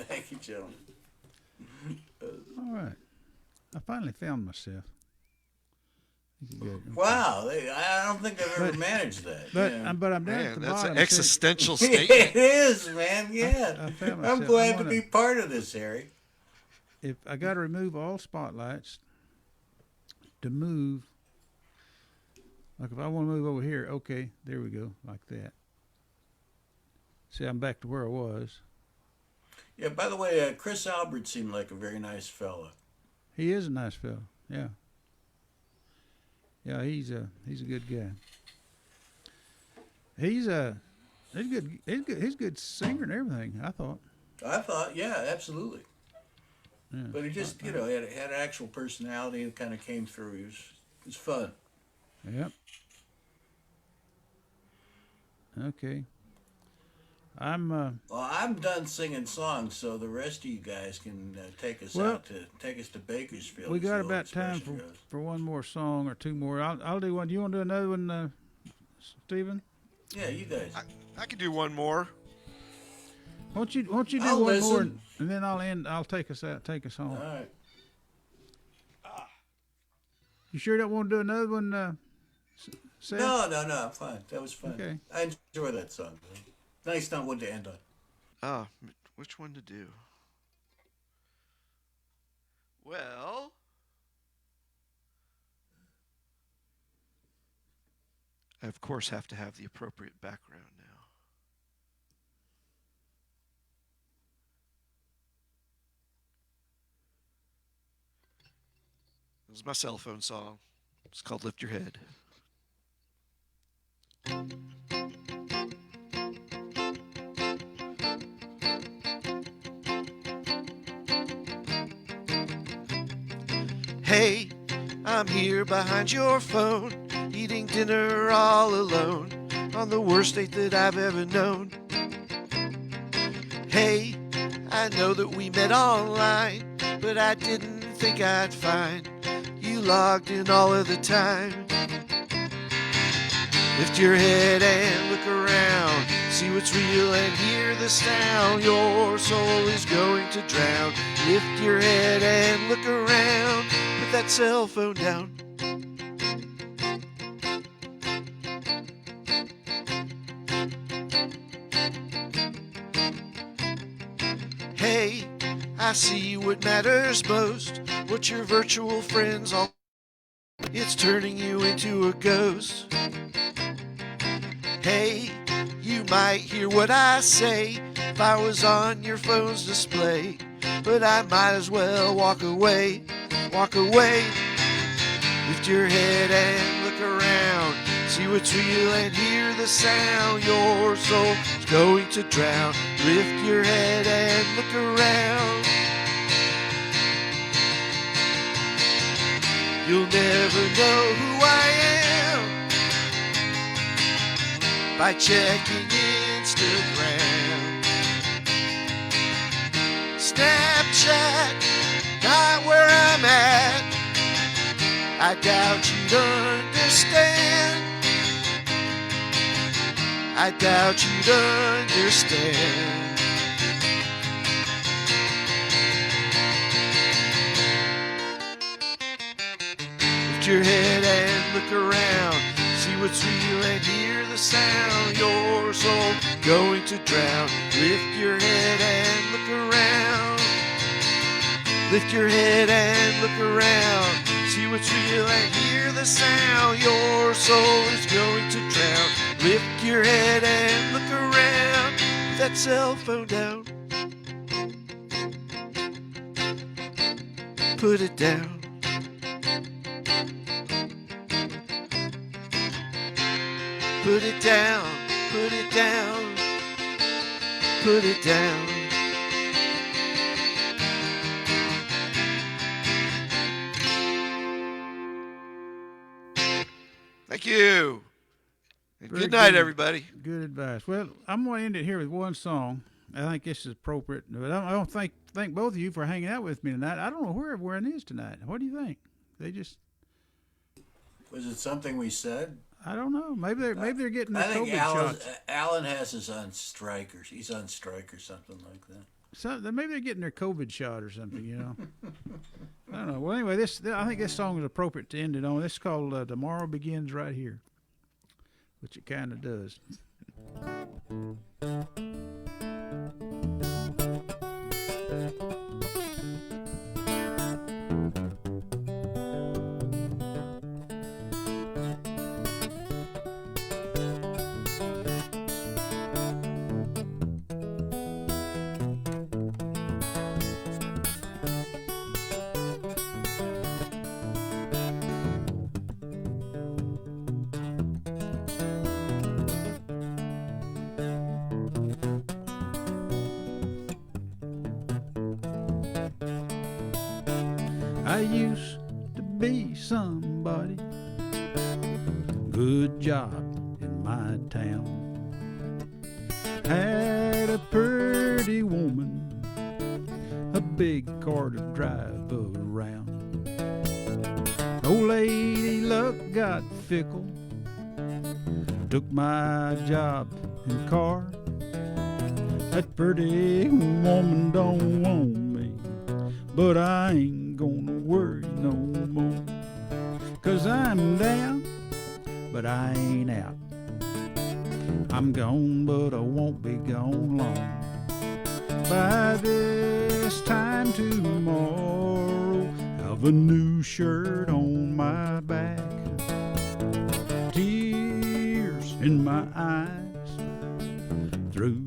Thank you, gentlemen. All right. I finally found myself. Good. Wow, I don't think I've ever managed that. But yeah. But I'm down at Man, the that's bottom. an existential statement. It is, man. Yeah, I found I'm myself. glad to be part of this, Harry. If I got to remove all spotlights to move, like if I want to move over here, okay, there we go, like that. See, I'm back to where I was. Yeah. By the way, Chris Albert seemed like a very nice fella. He is a nice fellow. Yeah. Yeah, he's a good guy. He's good. He's a good singer and everything. I thought. Yeah, absolutely. Yeah. But he just, had an actual personality that kind of came through. It was fun. Yep. Okay. Well, I'm done singing songs, so the rest of you guys can take us to Bakersfield. We got about time for one more song or two more. I'll do one. Do you want to do another one, Stephen? Yeah, you guys. I could do one more. Won't you do I'll one listen. more, and then I'll end. I'll take us home. All right. You sure you don't want to do another one, Seth? No, I'm fine. That was fun. Okay. I enjoy that song. Nice not one to end on. Which one to do? Well, I of course have to have the appropriate background now. This is my cell phone song. It's called Lift Your Head. Hey, I'm here behind your phone, eating dinner all alone, on the worst date that I've ever known. Hey, I know that we met online, but I didn't think I'd find you logged in all of the time. Lift your head and look around, see See what's real and hear the sound. Your soul is going to drown. Lift your head and look around. Put that cell phone down. Hey, I see what matters most. What your virtual friends all. It's turning you into a ghost. Hey, you might hear what I say if I was on your phone's display, but I might as well walk away, walk away. Lift your head and look around. See what's real and hear the sound. Your soul is going to drown. Lift your head and look around. You'll never know who I am by checking Instagram. Snapchat, not where I'm at. I doubt you'd understand. I doubt you'd understand. Lift your head and look around. See what's real and hear the sound. Your soul going to drown. Lift your head and look around. Lift your head and look around. See what's real and hear the sound. Your soul is going to drown. Lift your head and look around. Put that cell phone down. Put it down. Put it down, put it down, put it down. Thank you. And good night, everybody. Good advice. Well, I'm going to end it here with one song. I think this is appropriate. But I don't thank both of you for hanging out with me tonight. I don't know where everyone is tonight. What do you think? They just... Was it something we said? I don't know. Maybe they're getting their COVID shots. Alan has his on strike, or he's on strike or something like that. So maybe they're getting their COVID shot or something, you know. I don't know. Well, anyway, I think this song is appropriate to end it on. This is called "Tomorrow Begins Right Here," which it kind of does. I used to be somebody, good job in my town. Had a pretty woman, a big car to drive around. Old lady luck got fickle, took my job and car. That pretty woman don't want me, but I ain't gonna worry no more. 'Cause I'm down, but I ain't out. I'm gone, but I won't be gone long. By this time tomorrow, have a new shirt on my back, tears in my eyes, through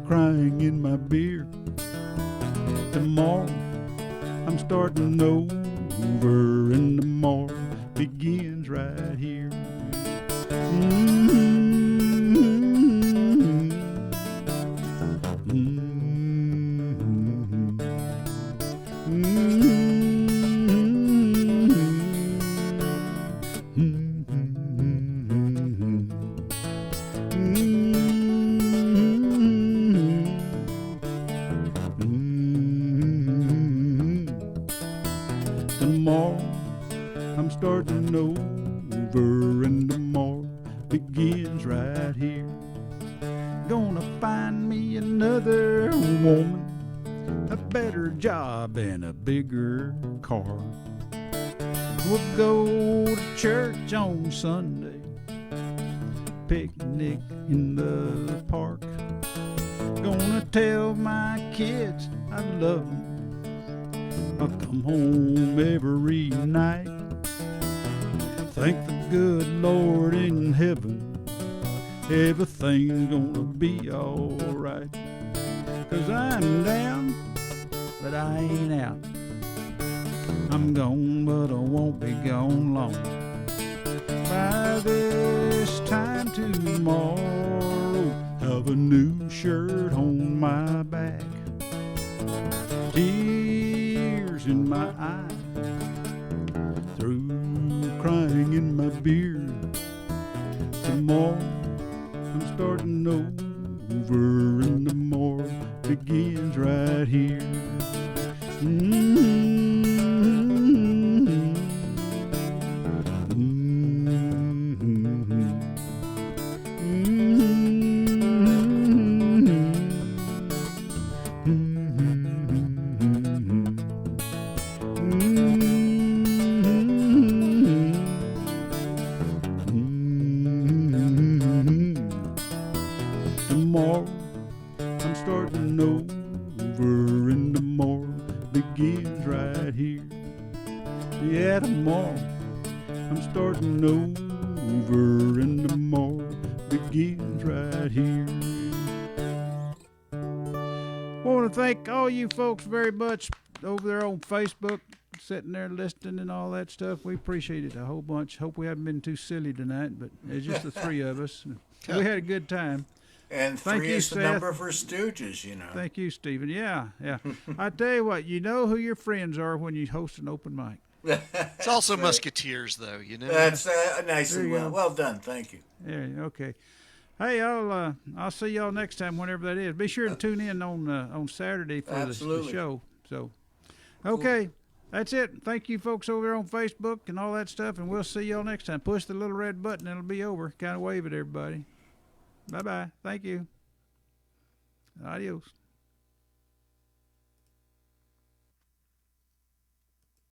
crying in my beer. Tomorrow I'm starting over, and tomorrow begins right here. Tomorrow I'm starting over, and tomorrow begins right here. Gonna find me another woman, a better job and a bigger car. We'll go to church on Sunday, picnic in the park. Gonna tell my kids I love them. I'll come home every night. Thank the good Lord in heaven, everything's gonna be alright. 'Cause I'm down, but I ain't out. I'm gone, but I won't be gone long. By this time tomorrow, have a new shirt on my back, tears in my eyes, through crying in my beard. Tomorrow I'm starting over, and tomorrow begins right here. Tomorrow I'm starting over, and tomorrow begins right here. Yeah, tomorrow I'm starting over, and tomorrow begins right here. Want to thank all you folks very much over there on Facebook, sitting there listening and all that stuff. We appreciate it a whole bunch. Hope we haven't been too silly tonight, but it's just the three of us. We had a good time. And Thank three you, is the Seth. number for Stooges, you know. Thank you, Stephen. Yeah. I tell you what, you know who your friends are when you host an open mic. It's also Musketeers, though, you know. That's nicely There you go. well done. Thank you. Yeah, okay. Hey, I'll see y'all next time, whenever that is. Be sure to tune in on Saturday for the Absolutely. show. So, okay, that's it. Thank you, folks over there on Facebook and all that stuff, and we'll see y'all next time. Push the little red button, and it'll be over. Kind of wave at everybody. Bye-bye. Thank you. Adios.